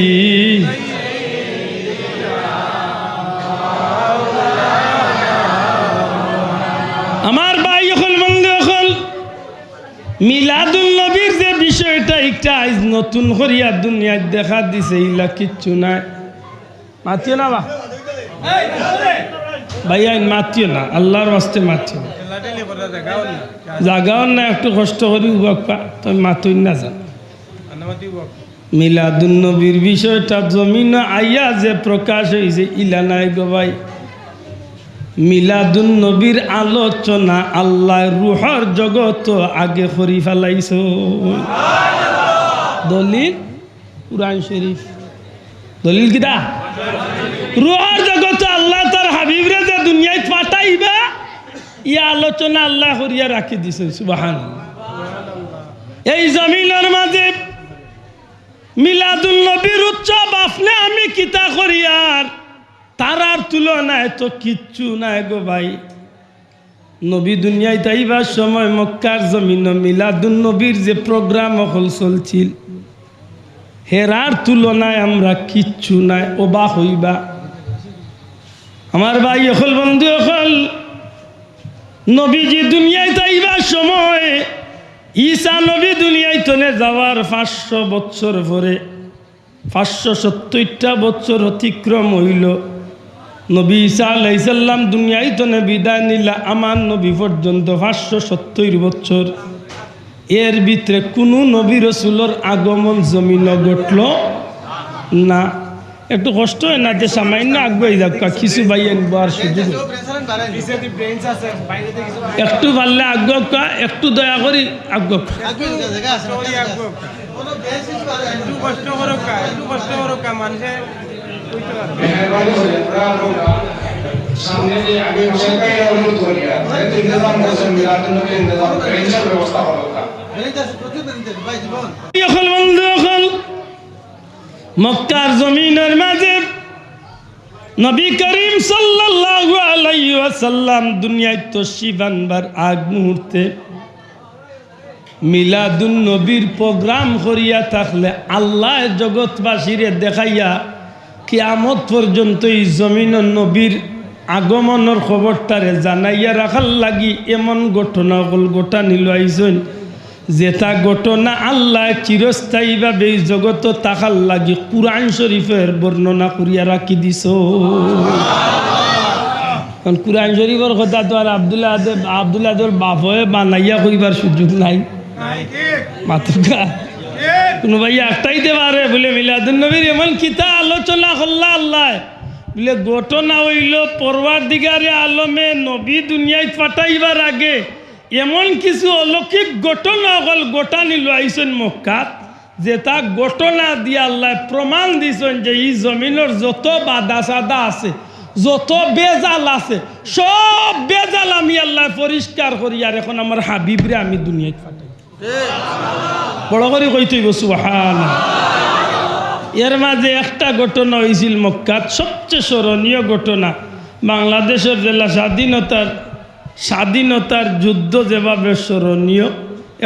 আমার ভাই হল বন্ধু হল মিলাদুল নবীর যে বিষয়টা একটা আজ নতুন করিয়া দুনিয়ায় দেখা দিছে, ইলা কিচ্ছু নাই। মাতিও না বা ভাই আইন মাতিও না, আল্লাহর ওয়াস্তে মাতিও না, জাগাও না, একটু কষ্ট করি উবাক্পা তুমি মাতুই না যা। মিলাদুন নবীর বিষয়টা জমিন আইয়া যে প্রকাশ হয়েছে ইলা নাই গো ভাই। মিলাদুন নবীর আলোচনা আল্লাহ রুহর জগত আগে করি ফেলাইছ। দলিল কুরআন শরীফ, দলিল কিটা? রুহর জগত আল্লাহ তার হাবিবরে যে দুনিয়ায় পাঠাইবা ই আলোচনা আল্লাহ করিয়া রাখি দিছে। সুবহানাল্লাহ। এই জমিনের মাঝে মিলাদুল নবীর উৎসব আপনি আমি কিতা করি আর তার তুলনায় তো কিচ্ছু নাই গো ভাই। নবী দুনিয়ায় তাইবার সময় মক্কার জমিন মিলাদুন নবীর যে প্রোগ্রাম অকল চলছিল হেরার তুলনায় আমরা কিচ্ছু নাই, অবাক হইবা। আমার ভাই অকল বন্ধু অকল, নবীজি দুনিয়ায় তাইবার সময় ঈসা নবী দুনিয়ায় তনে যাওয়ার 500 বছর পরে 570টা বছর অতিক্রম হইল। নবী ঈসা আলাইহিস সালাম দুনিয়ায় তনে বিদায় নিলা আমার নবী পর্যন্ত 570 বছর। এর ভিতরে কোনো নবী রসুলোর আগমন জমিন ঘটল না। একটু কষ্ট হয় না যে সামান্য আগে যাক কিছু ভাই আনবার সুযোগ, একটু পারলে আগ্য একটু দয়া করি আগ্য মক্কার জমিনের মাঝে নবী করিম সাল্লাল্লাহু আলাইহি ওয়াসাল্লাম দুনিয়ায় তশরিফ আনবার আগ মুহূর্তে মিলাদুন নবীর প্রোগ্রাম করিয়া থাকলে আল্লাহ জগৎবাসীরে দেখাইয়া কিয়ামত পর্যন্ত এই জমিনের নবীর আগমনের খবরটারে জানাইয়া রাখার লাগি এমন ঘটনা গোটা নিল আইসন যেটা ঘটনা আল্লাহ চিরস্থায়ীভাবে এই জগত তাকার লাগি কুরআন শরীফের বর্ণনা করিয়া রাখি দিছ। কারণ কুরআন শরীফের কথা তো আর আব্দুল্লাহর বাপে বানাইয়া কইবার সুযোগ নাই। মাত্রকা কোনো ভাই একটাইতে পারে বলে মিলাদুন নবীর এমন কিতা আলোচনা করলা আল্লাহ বলে ঘটনা হইল পরওয়ারদিগারে আলমে নবী দুনিয়ায় পাঠাইবার আগে এমন কিছু অলৌকিক ঘটনা হল গোটা নিল আইসেন মক্কাত, যে তা ঘটনা দিয়ে আল্লাহ প্রমাণ দিয়েছেন যে এই জমিনের যত বাধা সাদা আছে, যত বেজাল আছে, সব বেজাল আমি আল্লাহ পরিষ্কার করি আর এখন আমার হাবিবরে আমি দুনিয়ায় পাঠাই। বড় করে কইতেইব সুবহানাল্লাহ। এর মাঝে একটা ঘটনা হয়েছিল মক্কাত, সবচেয়ে স্মরণীয় ঘটনা। বাংলাদেশের জেলা স্বাধীনতার যুদ্ধ যেভাবে স্মরণীয়,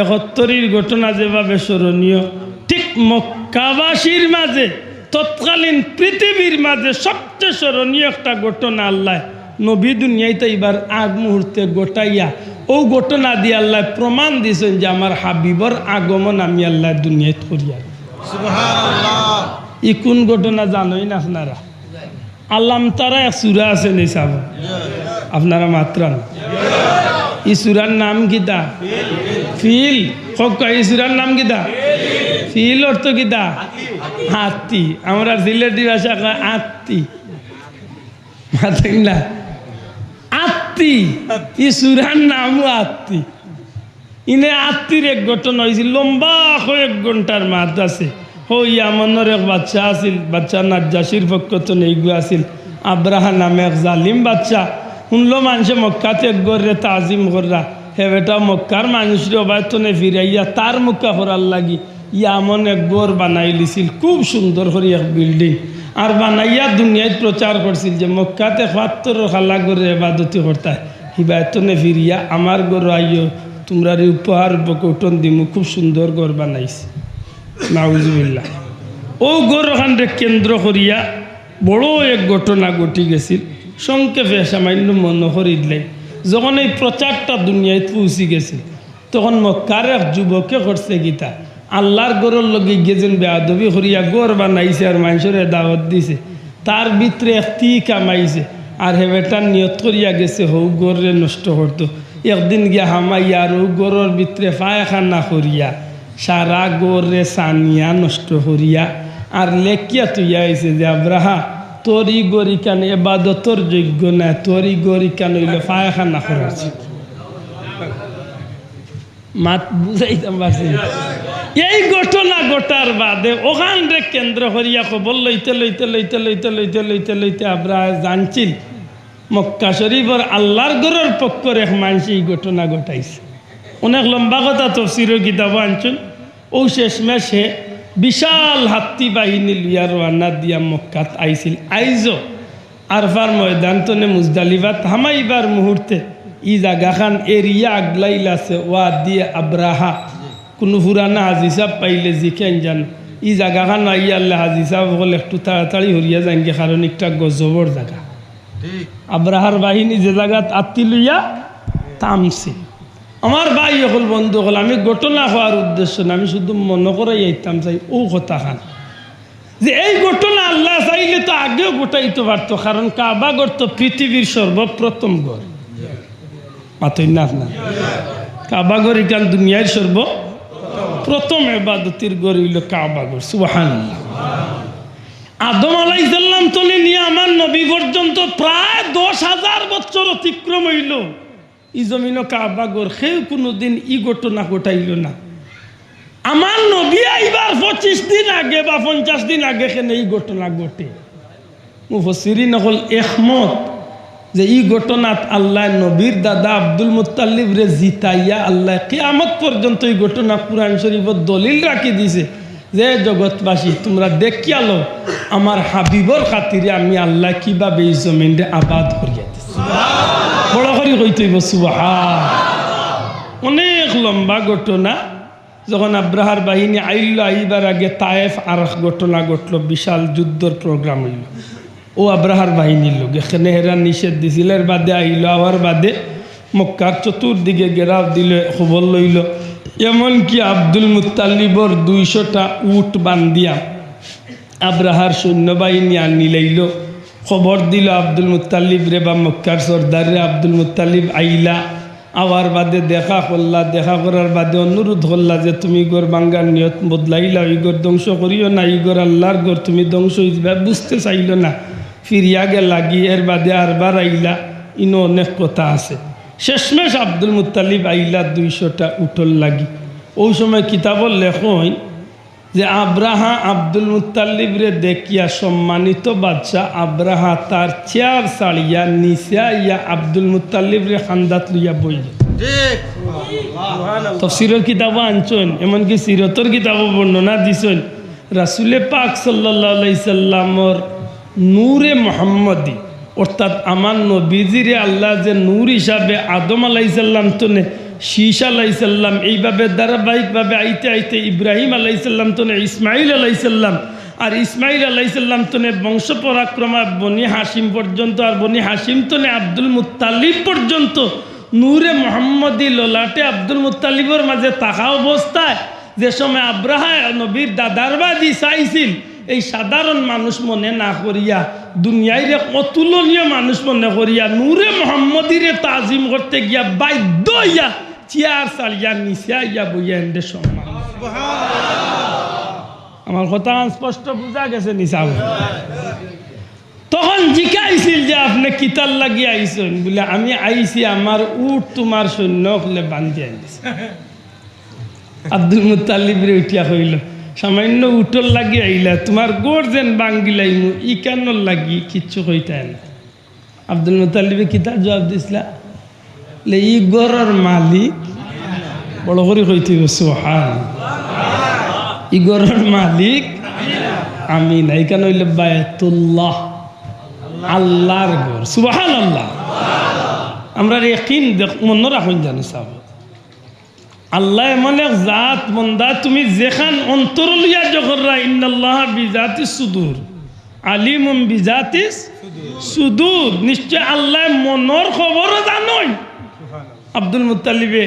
71-র ঘটনা যেভাবে স্মরণীয়, ঠিক মক্কাবাসীর মাঝে তৎকালীন পৃথিবীর মাঝে সবচেয়ে স্মরণীয় একটা ঘটনা আল্লাহ নবী দুনিয়ায় তাইবার আগ মুহূর্তে গোটাইয়া ও ঘটনা দিয়ে আল্লাহ প্রমাণ দিয়েছেন যে আমার হাবিবর আগমন আমি আল্লাহ দুনিয়ায় করিয়া। সুবহানাল্লাহ। ই কোন ঘটনা জানোই না আপনারা? আল্লাম তারা এক সূরা আছে নেই সাব আপনারা মাত্রান। এই সূরার নাম কিতা? ফিল। এই সূরার নাম কিতা? ফিল অর্থ কিতা? হাতি। আমরা সিলেটি ভাষা কয় আত্তি, না আত্তি। এই সূরার নামও আত্তি। ইনে আত্তির এক ঘটনা হয়েছিল, লম্বা কয়েক ঘন্টার মাঠ আছে। হইয়া মনের এক বাচ্চা আছিল, বাচ্চা নাজ্জাসির পক্ষ তো নেইগু আছিল। আব্রাহা নামে এক জালিম বাচ্চা শুনলো মানুষে মক্কাতে এক গড়ে তাজিম কররা, হে বেটা মক্কার মানুষের অবায়তনে ফিরাইয়া তার মুখা করার লাগি এমন এক গড় বানাই লিছিল, খুব সুন্দর করে এক বিল্ডিং, আর বানাইয়া দুনিয়ায় প্রচার করছিল যে মক্কাতে ৭৫ খালা করে এবাদতি করতায়, হিবায়তনে ফিরিয়া আমার গড় আইও তোমরা উপহার কৌটন দিমু, খুব সুন্দর গড় বানাইছে। নাউজুবিল্লাহ। ও গড়খানরে কেন্দ্র করিয়া বড় এক ঘটনা ঘটি গেছিল। সংক্ষেপে সামান্য মনোহর ইদলাই যখন এই প্রচারটা দুনিয়ায় পৌঁছি গেছে, তখন মক্কার এক যুবকে করছে গীতা আল্লাহর গড়ের লগে গেছেন বেয়াদবি করিয়া গড় বানাইছে আর মানুষের দাওয়াত দিছে, তার ভিতরে একটি কামাইছে আর হেবেটার নিয়ত করিয়া গেছে হৌ গড়ে নষ্ট করতো। একদিন গিয়া হামাইয়া আর ও গড়ের ভিতরে পায়খানা করিয়া সারা গড়ে সানিয়া নষ্ট করিয়া আর লেখিয়া তুইয়া হয়েছে যে আব্রাহা তোর ই গড়ি কান এবাদতর যোগ্য না, তোর ই গড়ি কান হইলে পায়খানা করাছে। মাত বুঝাইতাম পারছি। এই ঘটনা ঘটার বাদে ওখানে কেন্দ্র করিয়া খবর লইতে লইতে লইতে লইতে লইতে লইতে লইতে আব্রাহা জানছিল মক্কা শরীফর আল্লাহর গড়ের পক্ষের এক মানুষ এই ঘটনা ঘটাইছে। অনেক লম্বা কথা তফসিরের কিতাব আনছেন। ও শেষমেশে বিশাল হাতি বাহিনী লিয়া রওনা দিয়া মক্কাত আইছিল। আইজো আরফার ময়দান তনে মুজদালিফাত হামাইবার মুহূর্তে ই জাগা খান এরিয়া আগলাইল আছে ওয়া দিয়ে আব্রাহা কোনো পুরানা হাজি সাহ পাইলে জিখেন জান ই জাগা খান আইয়া আল্লাহ হাজি সাহ বলে একটু তাড়াতাড়ি হরিয়া যানগে কারণ একটা গজবর জায়গা আব্রাহার বাহিনী যে জায়গাত আত্মি লইয়া থামছে আমার ভাই হল বন্ধু হল আমি ঘটনা হওয়ার উদ্দেশ্য না আমি শুধু মনে করে যাইতাম চাই ও কথা খান যে এই ঘটনা আল্লাহ চাইলে তো আগেও গোটাইতে পারতো কারণ কাবা ঘর তো পৃথিবীর সর্বপ্রথম ঘর মাতই না না কাবা ঘর এখান দুনিয়ার সর্বপ্রথম ইবাদতের ঘর হইল কাবা ঘর সুবহানাল্লাহ আদম আলাইহিস সালাম তো নিয়ে আমার নবী পর্যন্ত প্রায় 10,000 বছর অতিক্রম হইল ই জমিন কাবা ঘর কেউ কোনোদিন ই ঘটনা ঘটাইল না আমার নবী আইবার 25 দিন আগে বা 50 দিন আগে কেনে এই ঘটনা ঘটে মুফাসসিরিন হল একমত যে এই ঘটনাত আল্লাহ নবীর দাদা আব্দুল মুত্তালিব রে জিতাইয়া আল্লাহ কিয়ামত পর্যন্ত এই ঘটনা কুরআন শরীফত দলিল রাখি দিছে যে জগৎবাসী তোমরা দেখিয়ালো আমার হাবিবর খাতিরে আমি আল্লাহ কিভাবে এই জমিনে আবাদ করিয়া দিছি সুবহানাল্লাহ বড় করে কইতেইব সুবহান অনেক লম্বা ঘটনা যখন আব্রাহার বাহিনী আইল আইবার আগে তায়েফ আর ঘটনা ঘটল বিশাল যুদ্ধর প্রোগ্রাম হইল ও আব্রাহার বাহিনীর লোক এখানে হেরা নিষেধ দিছিল এর বাদে আইল আওয়ার বাদে মক্কার চতুর্দিকে ঘেরাও দিল খবর লইল এমনকি আব্দুল মুত্তালিবর 200টা উট বান্ধিয়া আব্রাহার সৈন্যবাহিনী আনি লইল খবর দিল আব্দুল মুত্তালিব রে বা মক্কার সর্দার রে আব্দুল মুত্তালিব আইলা আওয়ার বাদে দেখা করলা দেখা করার বাদে অনুরোধ করলা যে তুমি গড় বাঙ্গার নিয়ত বদলাইলা ওই গড় ধ্বংস করিও না এই গড় আল্লাহর গড় তুমি ধ্বংস হইবা বুঝতে চাইল না ফিরিয়া গে লাগি এর বাদে আরবার আইলা ইনো অনেক কথা আছে শেষমেশ আব্দুল মুত্তালিব আইলা 200টা উঠল লাগি ওই সময় কিতাবর লেখন যে আব্রাহা আব্দুল মুত্তালিব রে দেখিয়া সম্মানিত বাদশাহ আব্রাহা তার চেয়ার ছাড়িয়া নিচে আইয়া আব্দুল মুত্তালিব রে খান্দাত লইয়া বইল তাফসীরের কিতাব আনছেন এমনকি সিরতর কিতাব বর্ণনা দিছেন রাসূলে পাক সাল্লাল্লাহু আলাইহি সাল্লামর নূরে মুহাম্মদী অর্থাৎ আমার নবীজিরে আল্লাহ যে নূর হিসাবে আদম আলাইহিস সালাম তনে শীষ আলাইহিস সালাম এইভাবে ধারাবাহিকভাবে আইতে আইতে ইব্রাহিম আলাইহিস সালাম তনে ইসমাইল আলাইহিস সালাম আর ইসমাইল আলাইহিস সালাম তনে বংশ পরাক্রমা বনি হাসিম পর্যন্ত আর বনি হাসিম তনে আব্দুল মুত্তালিব পর্যন্ত নূরে মুহাম্মদী ললাটে আব্দুল মুত্তালিবর মাঝে থাকা অবস্থায় যে সময় আব্রাহা নবীর দাদার বাদি চাইছিল এই সাধারণ মানুষ মনে না করিয়া দুনিয়ায় অতুলনীয় মানুষ মনে করিয়া নূরে মুহাম্মদীরে তাজিম করতে গিয়া বাধ্য হইয়া চেয়ার চালিয়া নিচে আইয়া বইয়া এন্ডে সম্মান আমার কথা স্পষ্ট বুঝা গেছে নিচা তখন জিজ্ঞাইছিল যে আপনি কিতার লাগিয়ে আইছেন বলে আমি আইছি আমার উট তোমার সৈন্য হলে বান্ধি আনিস আব্দুল মুত্তালিব রে উঠিয়া হইল সামান্য উঠল লাগি আইলা তোমার গোড় যেন বাঙ্গিলাইমু ই কেন লাগি কিচ্ছু কইতাই না আব্দুল মুত্তালিবে কিতার জবাব দিছিলা লে ই গড়র মালিক বড় করে কইতে সুবহান ই গড়র মালিক আমি না এখানে হইলে বায়তুল্লাহ আল্লাহর ঘর সুবহানাল্লাহ আমরা ইয়াকিন মনে রাখুন জানি সাহেব আল্লাহ এমন এক জাত মন্দা তুমি যেখান অন্তর লইয়া জগররা ইন্নাল্লাহ বিজাতিস সুদূর আলিমুম বিজাতিস সুদূর নিশ্চয় আল্লাহ মনের খবরও জানেন আব্দুল মুত্তালিবে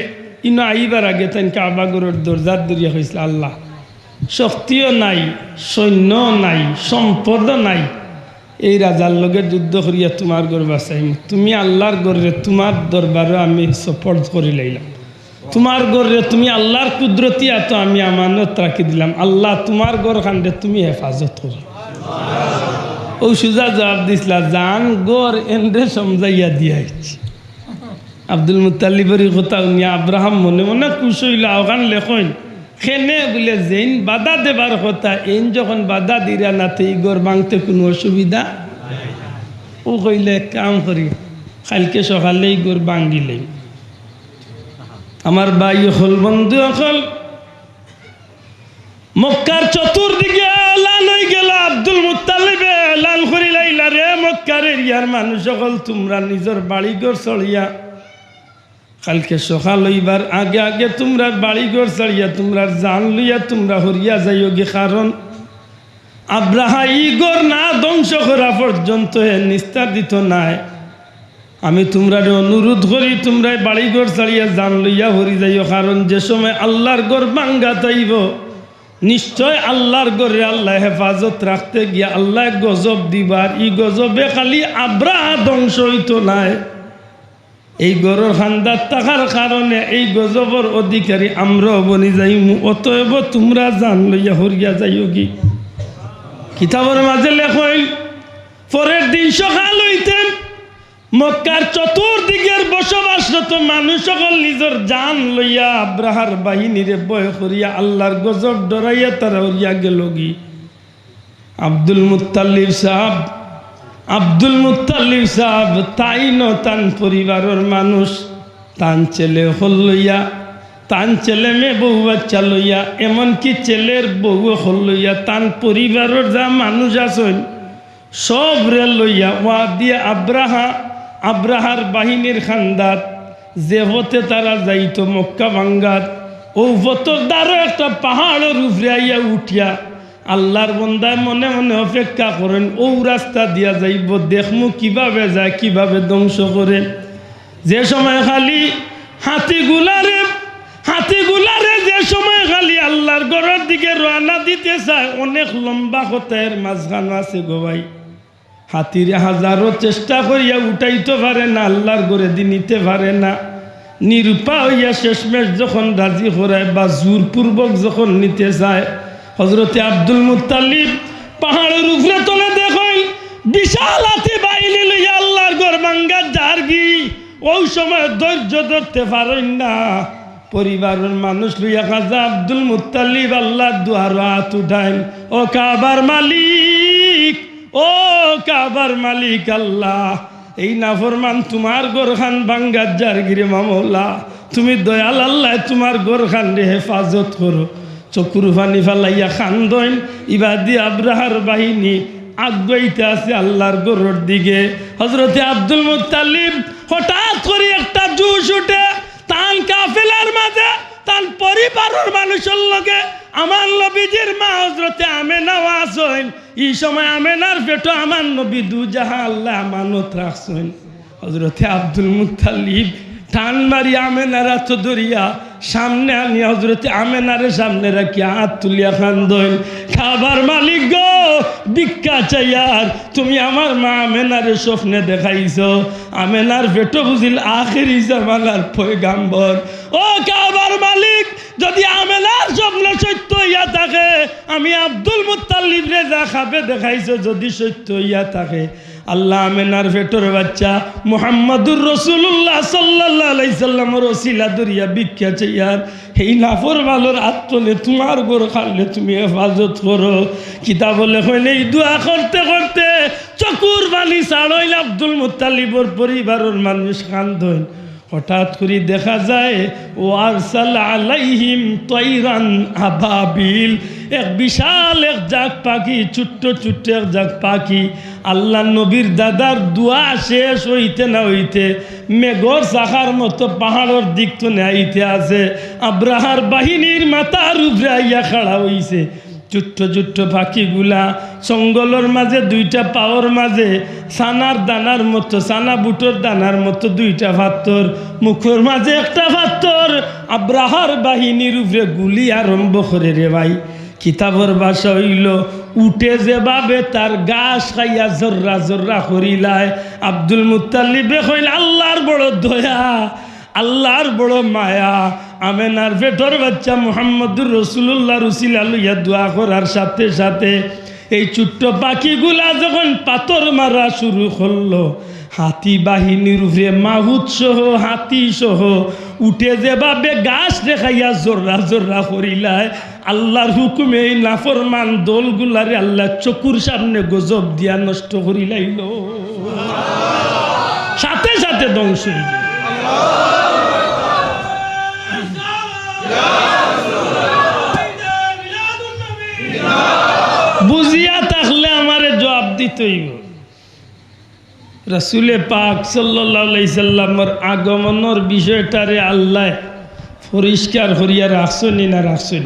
ইনো আইবার আগে তাই কাবা ঘরের দরজার দরিয়া হয়েছিল আল্লাহ শক্তিও নাই সৈন্য নাই সম্পদও নাই এই রাজার লগে যুদ্ধ করিয়া তোমার ঘর বাঁচাই তুমি আল্লাহর ঘরে তোমার দরবারে আমি সপোর্ট করে লইলাম তোমার ঘরে তুমি আল্লাহর কুদরতি এত আমি আমানত রাখি দিলাম আল্লাহ তোমার ঘর খান্ডে তুমি হেফাজত করো ও সুজা জবাব দিছিলা জান ঘর এন্ডে সমঝাইয়া দিয়াইছি আব্দুল মুত্তালিবের কথা উনিয়া আব্রাহাম মনে মনে খুশ হইল ওখান লেখন খেনে বলে যেইন বাধা দেবার কথা এইন যখন বাধা দিরা নাতে এই ঘর ভাঙতে কোনো অসুবিধা ও কইলে কাম করি কালকে সকালে এই ঘর ভাঙিলেই আমার ভাই হল বন্ধু হল মক্কার চতুর্দিকে এলান হয়ে গেল আব্দুল মুত্তালিবে এলান করি লাইলা রে মক্কার এরিয়ার মানুষ সকল তোমরা নিজের বাড়ি ঘর চড়িয়া কালকে সকাল হইবার আগে আগে তোমরা বাড়ি ঘর ছাড়িয়া তোমরা জান লইয়া তোমরা হরিয়া যাইও গে, কারণ আব্রাহা ই ঘর না ধ্বংস করা পর্যন্ত এ নিস্তার দিত নাই। আমি তোমরা অনুরোধ করি তোমরা বাড়ি ঘর ছাড়িয়া জান লইয়া হরি যাইও, কারণ যে সময় আল্লাহর ঘর ভাঙ্গা যাইব নিশ্চয় আল্লাহর ঘরে আল্লাহ হেফাজত রাখতে গিয়া আল্লাহ গজব দিবার। ই গজবে খালি আব্রাহা ধ্বংস হইত নাই, এই গরুর খান্দার থাকার কারণে এই গজবর অধিকারী আমরাও বনি যাইমু। অতএব তোমরা জান লইয়া হরিয়া যাইও কি। কিতাবের মাঝে লেখইল পরের দিন সকাল হইতে মক্কার চতুর্দিকের বসবাসরত মানুষ সকল নিজের জান লইয়া আব্রাহার বাহিনীরে ভয় করিয়া আল্লাহর গজব ডরাইয়া তারা হরিয়া গেল গি। আব্দুল মুত্তালিব সাহেব তাই ন তান পরিবারের মানুষ, তান ছেলে হল লইয়া, তান ছেলে মেয়ে বউ বাচ্চা লইয়া, এমনকি ছেলের বউ হল লইয়া তান পরিবারের যা মানুষ আছেন সব রে লইয়া ওয়া দিয়ে আব্রাহার বাহিনীর খান্দাত যে হতে তারা যাইতো মক্কা ভাঙ্গাত, ও হতর দ্বারও একটা পাহাড়ের উপরে আইয়া উঠিয়া আল্লাহর বন্দায় মনে মনে অপেক্ষা করেন ও রাস্তা দিয়া যাইব, দেখমু কিভাবে যায় কিভাবে ধ্বংস করে। যে সময় খালি হাতিগুলারে যে সময় খালি আল্লাহর ঘরের দিকে রওনা দিতে চায়, অনেক লম্বা কথার মাঝখান আছে গো ভাই। হাতিরে হাজারো চেষ্টা করিয়া উঠাইতে পারে না, আল্লাহর ঘরে দিয়ে নিতে পারে না। নিরুপা হইয়া শেষমেশ যখন রাজি করায় বা জোরপূর্বক যখন নিতে চায়, হযরতে আব্দুল মুত্তালিব পাহাড়ের উপরে তলে দেখেন বিশাল হাতি বাহিনী লইয়া আল্লাহর ঘর ভাঙ্গা জারগি। ওই সময় ধৈর্য ধরতে পারেন না, পরিবারের মানুষ লইয়া খাজা আব্দুল মুত্তালিব আল্লাহর দুয়ারে হাত উঠাইন, ও কাবার মালিক, ও কাবার মালিক আল্লাহ, এই নাফরমান তোমার গোরখান ভাঙ্গার জারগিরে মামলা, তুমি দয়াল আল্লাহ তোমার গোরখান রে হেফাজত করো। চকুর পানি ফালাইয়া খান্দইন ইবাদি আব্রাহার বাহিনী আগাইতে আছে আল্লাহর ঘরের দিকে। হযরতে আব্দুল মুত্তালিব হঠাৎ করে একটা জোশ উঠে তান কাফেলার মাঝে তান পরিবারের মানুষের লগে আমার নবীজির মা হযরতে আমেনাও আছেন। এই সময় আমেনার পেটো আমার নবী দুজাহা আল্লাহ আমানত রাখছেন। হযরতে আব্দুল মুত্তালিব টান মারি আমেনার হাত ধরিয়া সামনে আনি হযরতে আমেনারে সামনে রাখি হাত তুলিয়া খান্দইন, খাবার মালিক গো, ভিক্ষা চাইয়ার তুমি আমার মা আমেনারে স্বপ্নে দেখাইছ, আমেনার পেটো বুঝিল আখেরি জামানার পয়গাম্বর। ও কাবার মালিক, যদি আমেনার স্বপ্ন সত্য হইয়া থাকে, আমি আব্দুল মুত্তালিব রে যা খাবে দেখাইছ যদি সত্য হইয়া থাকে, আল্লাহ আমেনার পেটোর বাচ্চা মুহাম্মাদুর রাসূলুল্লাহ সাল্লাল্লাহু আলাইহি সাল্লামের ওসিলা দরিয়া ভিক্ষা চাইয়ার এই নাফরমানের আত্মলে তোমার গোর খালে তুমি হেফাজত করো। কিতাব লেখেন এই দোয়া করতে করতে চকুর পানি ছাড়ইল আব্দুল মুত্তালিবর পরিবারের মানুষ কান্দইন। হঠাৎ করে দেখা যায় ও আরসাল আলাইহিম তাইরান আবাবিল, এক বিশাল এক জাগ পাখি, ছোট্ট ছোট্ট এক জাগ পাখি আল্লাহ নবীর দাদার দোয়া শেষ হইতে না হইতে মেঘর শাখার মতো পাহাড়ের দিক তো আইতে আছে, আব্রাহার বাহিনীর মাথার উপরে আইয়া খাড়া হইছে। ছোট্ট ছোট্ট পাখিগুলা জঙ্গলের মাঝে দুইটা পাওয়ার মাঝে সানার দানার মতো, সানা বুটোর দানার মতো দুইটা পাথর, মুখের মাঝে একটা পাথর। আব্রাহার বাহিনীর উপরে গুলি আরম্ভ করে রে ভাই। কিতাবর ভাষা হইল উঠে যেভাবে তার গাছ খাইয়া জর্রা জর্রা করিলায়। আব্দুল মুত্তালিবে কইল আল্লাহর বড় দয়া, আল্লাহর বড় মায়া। আমেনার পেটর বাচ্চা মুহাম্মদুর রাসূলুল্লাহ রসিলা লইয়া দোয়া করার সাথে সাথে এই ছোট্ট পাখিগুলা যখন পাথর মারা শুরু করলো, হাতি বাহিনীর উপরে মাহুত সহ হাতি সহ উঠে যেভাবে গাছ দেখাইয়া জোররা জোররা করিলায়, আল্লাহর হুকুমে এই নাফরমান দলগুলারে আল্লাহ চকুর সামনে গজব দিয়া নষ্ট করিলাইল, সাথে সাথে ধ্বংস হয়ে গেল। বুঝিয়া থাকলে আমারে জবাব দিতেই। রাসূলে পাক সাল্লাল্লাহু আলাইহি সাল্লামের আগমনের বিষয়টারে আল্লাহ পরিষ্কার করিয়া রাখছেন না রাখছেন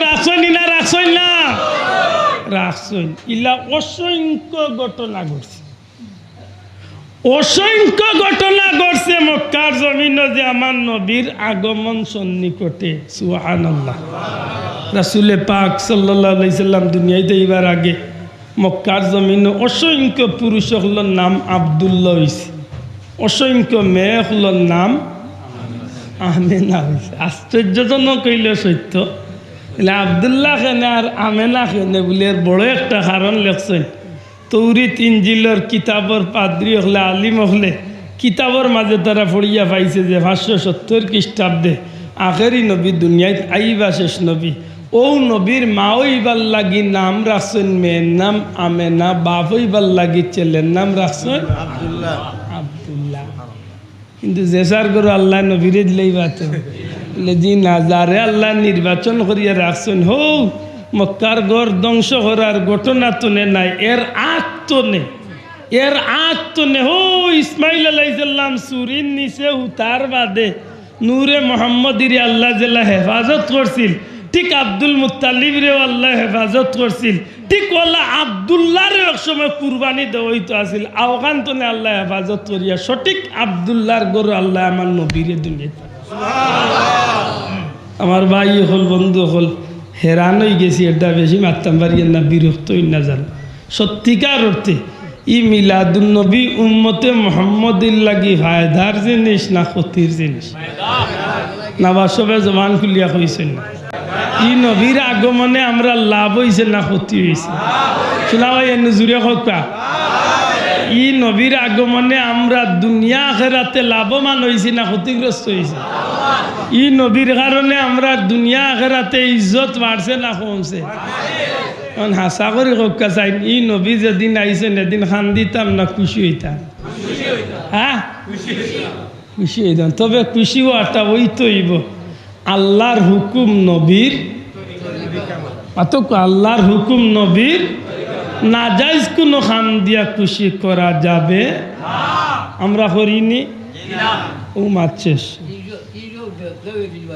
রাখছেন না রাখছেন ইলা অসংখ্য ঘটনা ঘটছে মক্কার জমিনে যে আমার নবীর আগমন সন্নিকটে সুবহানাল্লাহ রাসূলে পাক সাল্লাল্লাহু আলাইহি সাল্লাম দুনিয়াতে আইবার আগে মক্কার জমিনে অসংখ্য পুরুষ হলোর নাম আব্দুল্লাহ হইছে অসংখ্য মেয়ে হলোর নাম আমেনা হইছে আশ্চর্যজনক হইলে সত্য আব্দুল্লাহ খেনে আর আমেনা খেনে বলে বড় একটা কারণ লেখছেন তৌরিত ইঞ্জিলর কিতাবর পাদ্রী হলে আলিম হলে কিতাবর মাঝে তারা পড়িয়া পাইছে যে 570 খ্রিস্টাব্দে আখেরি নবী দুনিয়ায় আইবা শেষ নবী ও নবীর মা হইবার লাগি নাম রাখছেন মেয়ের নাম আমেনা বাপ হইবার লাগি ছেলের নাম রাখছেন আব্দুল্লাহ কিন্তু যেসার করে আল্লাহ নবীরে দিলেই বাত জি না যারে আল্লাহ নির্বাচন করিয়া রাখছেন হো মক্কার গড় ধ্বংস করার ঘটনা তো নাই এর আগ তো নে হো ইসমাইল আলাইহিস সালাম সুরিন নিচে উতার বাদে নূরে মোহাম্মদির আল্লাহ জেলা হেফাজত করছিল ঠিক আব্দুল মুত্তালিবরেও আল্লাহ হেফাজত করছিল ঠিক ওলা আব্দুল্লাহর এক সময় কুরবানি দেওয়াইতো আসিল আওখান তো আল্লাহ হেফাজত করিয়া সঠিক আব্দুল্লাহর গরু আল্লাহ আমার নবীরে দুনিয়াতে আমার ভাই হল বন্ধু হল হেরান হয়ে গেছি এটা বেশি মারতাম পারি না বিরক্ত না জান সত্যিকার অর্থে ই মিলাদুন্নবী উম্মতে মোহাম্মদির লাগি ফায়দার জিনিস না ক্ষতির জিনিস না বাসবে জবান খুলিয়া কইছেন না ই নবীর আগমনে আমরা লাভ হয়েছে না ক্ষতি হয়েছে শোনা ভাই এনে জুড়ে হকা ই নবীর আগমনে আমরা দুনিয়া আখেরাতে লাভবান হয়েছি না ক্ষতিগ্রস্ত হয়েছি ই নবীর কারণে আমরা দুনিয়া আখেরাতে ইজ্জত বাড়ছে না কমছে হাসা করে হকা চাই ই নবী যেদিন আইছেন এদিন খান দিতাম না খুশি হইতাম হ্যাঁ খুশি হইতাম তবে খুশি হওয়াটা ওই তৈব আল্লাহর হুকুম নবীর আল্লাহর হুকুম নবীর নাজাইজ কোনো খান দিয়া খুশি করা যাবে আমরা করিনি ও মারছেস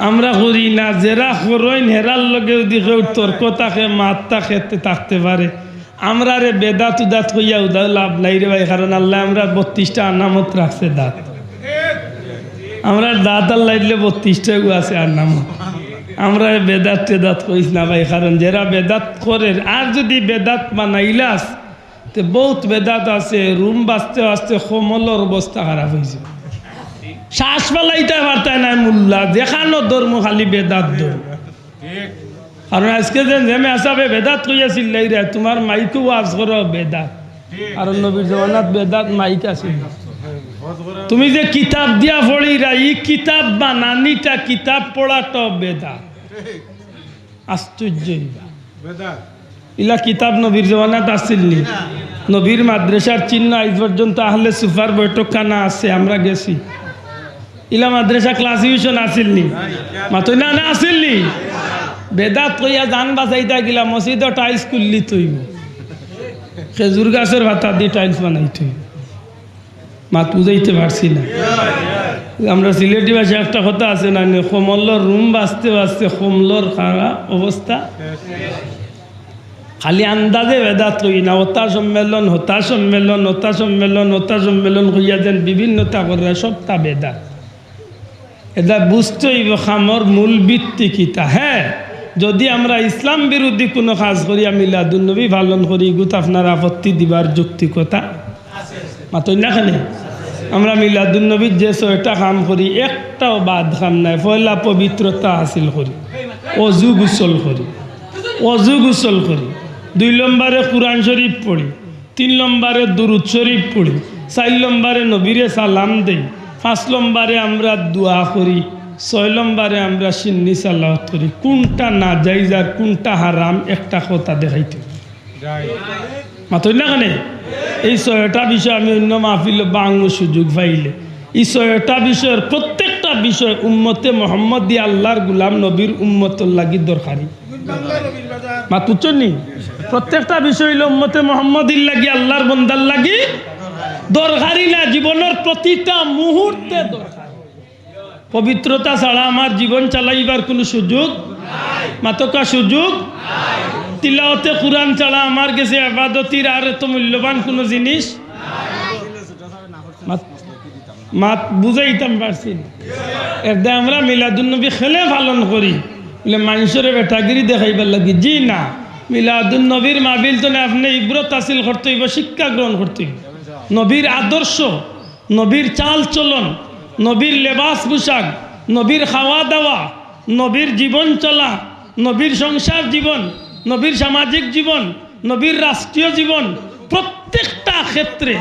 আমরা করি না যারা করইন হেরার লগে যদি কেউ তর্ক থাকে মাত্তা খেতে থাকতে পারে আমরা রে বেদাত উদাত হইয়া উদা লাভ নাই রে ভাই কারণ আল্লাহ আমরা 32টা আনামত রাখছে দাঁত আমরা দাঁত আল্লাহ দিলে 32টা আছে আনামত আমরা বেদাত টেদাত কইস না ভাই কারণ যারা বেদাত করে আর যদি বেদাত বানাইলাস তো বহুত বেদাত আছে রুম বাঁচতে বাঁচতে সমলর অবস্থা খারাপ হয়েছে শ্বাস ফেলাইতে পারতায় না মোল্লা দেখানো ধর্ম খালি বেদাত ধর্ম কারণ আজকে যে নেমে আসাবে বেদাত কইয়াছিল রে তোমার মাইকও ওয়াজ করো বেদাত কারণ নবীর জমানাত বেদাত মাইক আছিল তুমি যে কিতাব দিয়া পড়িরা ই কিতাব বানানিটা কিতাব পড়াটা বেদাত আশ্চর্য ইলা কিতাব নবীর জমানাত আসছিল নি নবীর মাদ্রাসার চিহ্ন আজ পর্যন্ত আহলে সুফার বৈঠকখানা আছে আমরা গেছি ইলা মাদ্রাসা ক্লাস টিউশন আসিল নি মাতই না না আসিল নি বেদাত কইয়া জান বাঁচাইতা গিলা মসজিদ টাইলস কুল্লি তৈব খেজুর গাছের ভাতা দিয়ে টাইলস বানাই তৈব মাত বুঝাইতে পারছি না আমরা সিলেটি ভাষায় একটা কথা আছে না কমলর রুম বাঁচতে বাঁচতে কমলর খারা অবস্থা খালি আন্দাজে বেদাত কই না হতা সম্মেলন হতা সম্মেলন হতা সম্মেলন হতা সম্মেলন কইয়া যেন বিভিন্নতা করে সবটা বেদাত এটা বুঝতে হইব খামর মূল ভিত্তি কিতা হ্যাঁ যদি আমরা ইসলাম বিরোধী কোনো কাজ করি মিলাদুন্নবী পালন করি গুত আপনার আপত্তি দিবার যৌক্তিকতা মাতই না খানে আমরা মিলাদুন্নবীর যে 6টা কাম করি একটাও বাদ কাম নাই পয়লা পবিত্রতা হাসিল করি অজু গোসল করি 2 নম্বরে কুরআন শরীফ পড়ি 3 নম্বরে দুরুদ শরীফ পড়ি 4 নম্বরে নবীরে সালাম দেই 5 নম্বরে আমরা দোয়া করি 6 নম্বরে আমরা সিন্নি সালাওয়াত করি কোনটা না জায়েজ আর কোনটা হারাম একটা কথা দেখাইতে মাতই না কেন এই 6টা বিষয় আমি অন্য মাহফিল বাংলা সুযোগ পাইলে এই 6টা বিষয়ের প্রত্যেকটা বিষয় উম্মতে মোহাম্মদ দিয়ে আল্লাহর গুলাম নবীর উম্মতর লাগি দরকারি মাত বুঝছেন নি প্রত্যেকটা বিষয় হইল উম্মতে মুহাম্মদির লাগি, আল্লাহর বান্দার লাগি দরকারি না, জীবনের প্রতিটা মুহূর্তে দরকার। পবিত্রতা ছাড়া আমার জীবন চালাইবার কোনো সুযোগ মাতকা সুযোগ। তিলাওয়াতে কুরআন ছাড়া আমার কাছে ইবাদতির আর এত মূল্যবান কোনো জিনিস মাত বুঝাইতাম পারছি না। এরদে আমরা মিলাদুন্নবী খেলে পালন করি বলে মানুষের বেটাগিরি দেখাইবার লাগি। জি না, মিলাদুন্নবীর মাহফিল তো আপনি ইব্রত হাসিল করতে হইব, শিক্ষা গ্রহণ করতে হইব। নবীর আদর্শ, নবীর চাল চলন, নবীর লেবাস পোশাক, নবীর খাওয়া দাওয়া, নবীর জীবন চলা, নবীর সংসার জীবন, নবীর সামাজিক জীবন, নবীর রাষ্ট্রীয় জীবন, প্রত্যেকটা ক্ষেত্রে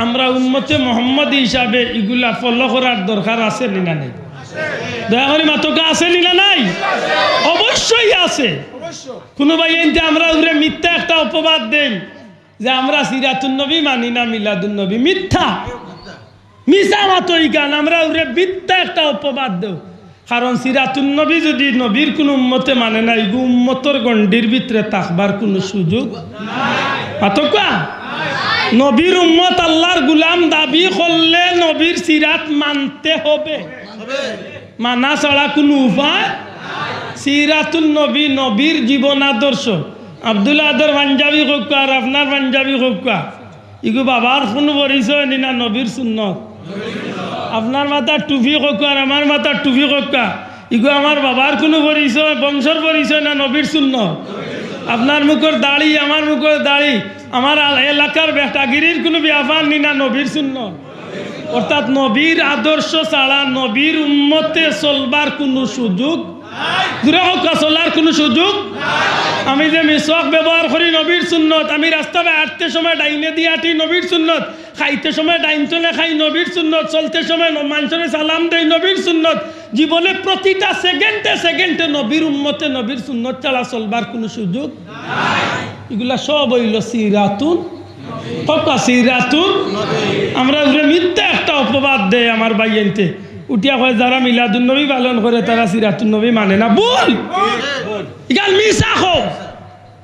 আমরা উম্মতে মুহাম্মদী হিসাবে এগুলা ফলো করার দরকার আছে না নাই? দয়া করে মাতকা আছে না নাই? অবশ্যই আছে। কোনো ভাই এনতে আমরা উরে মিথ্যা একটা অপবাদ দেন যে আমরা সিরাতুন নবী মানি না মিলাদুন নবী, মিথ্যা মিশা মাতই গান আমরা উরে মিথ্যা একটা অপবাদ দেও। কারণ সিরাতুন নবী যদি নবীর কোনো উম্মতে মানে না, এগু উম্মতর গণ্ডির ভিতরে থাকবার কোনো সুযোগ মাতকা। নবীর উম্মত আল্লাহর গুলাম দাবি করলে নবীর সিরাত মানতে হবে, মানা ছাড়া কোনো উপায়। সিরাতুন নবী নবীর জীবন আদর্শ। আব্দুল আদর পাঞ্জাবি হোক আর আপনার পাঞ্জাবি হোক, ইগু বাবার কোনো পরিচয় নি না নবীর সুন্নত। আপনার মাথার টুপি হোক আর আমার মাথার টুপি হোক, ইগু আমার বাবার কোনো পরিচয়, বংশর পরিচয় না নবীর সুন্নত। আপনার মুখের দাড়ি আমার মুখের দাড়ি, আমার এলাকার বেটাগিরির কোনো ব্যাপার নি না নবীর সুন্নত। অর্থাৎ নবীর আদর্শ ছাড়া নবীর উম্মতে চলবার কোনো সুযোগ, দূরে হোক চলার কোনো সুযোগ। আমি যে মিসওয়াক ব্যবহার করি নবীর সুন্নত, আমি রাস্তায় হাঁটতে সময় ডাইনে দিয়ে হাঁটি নবীর সুন্নত, খাইতে সময় ডাইন চলে খাই নবীর সুন্নত, চলতে সময় মানুষের সালাম দেয় নবীর সুন্নত। জীবনে প্রতিটা সেকেন্ডে সেকেন্ডে নবীর উম্মতে নবীর সুন্নত ছাড়া চলবার কোনো সুযোগ। এগুলা সব হইল সিরাতুন সিরাতুন। আমরা মিথ্যা একটা অপবাদ দেয় আমার বাইয়েনতে উঠিয়া হয় যারা মিলাদুন নবী পালন করে তারা সিরাতুন নবী মানে না, ভুল। ইগাল মিশা হোক,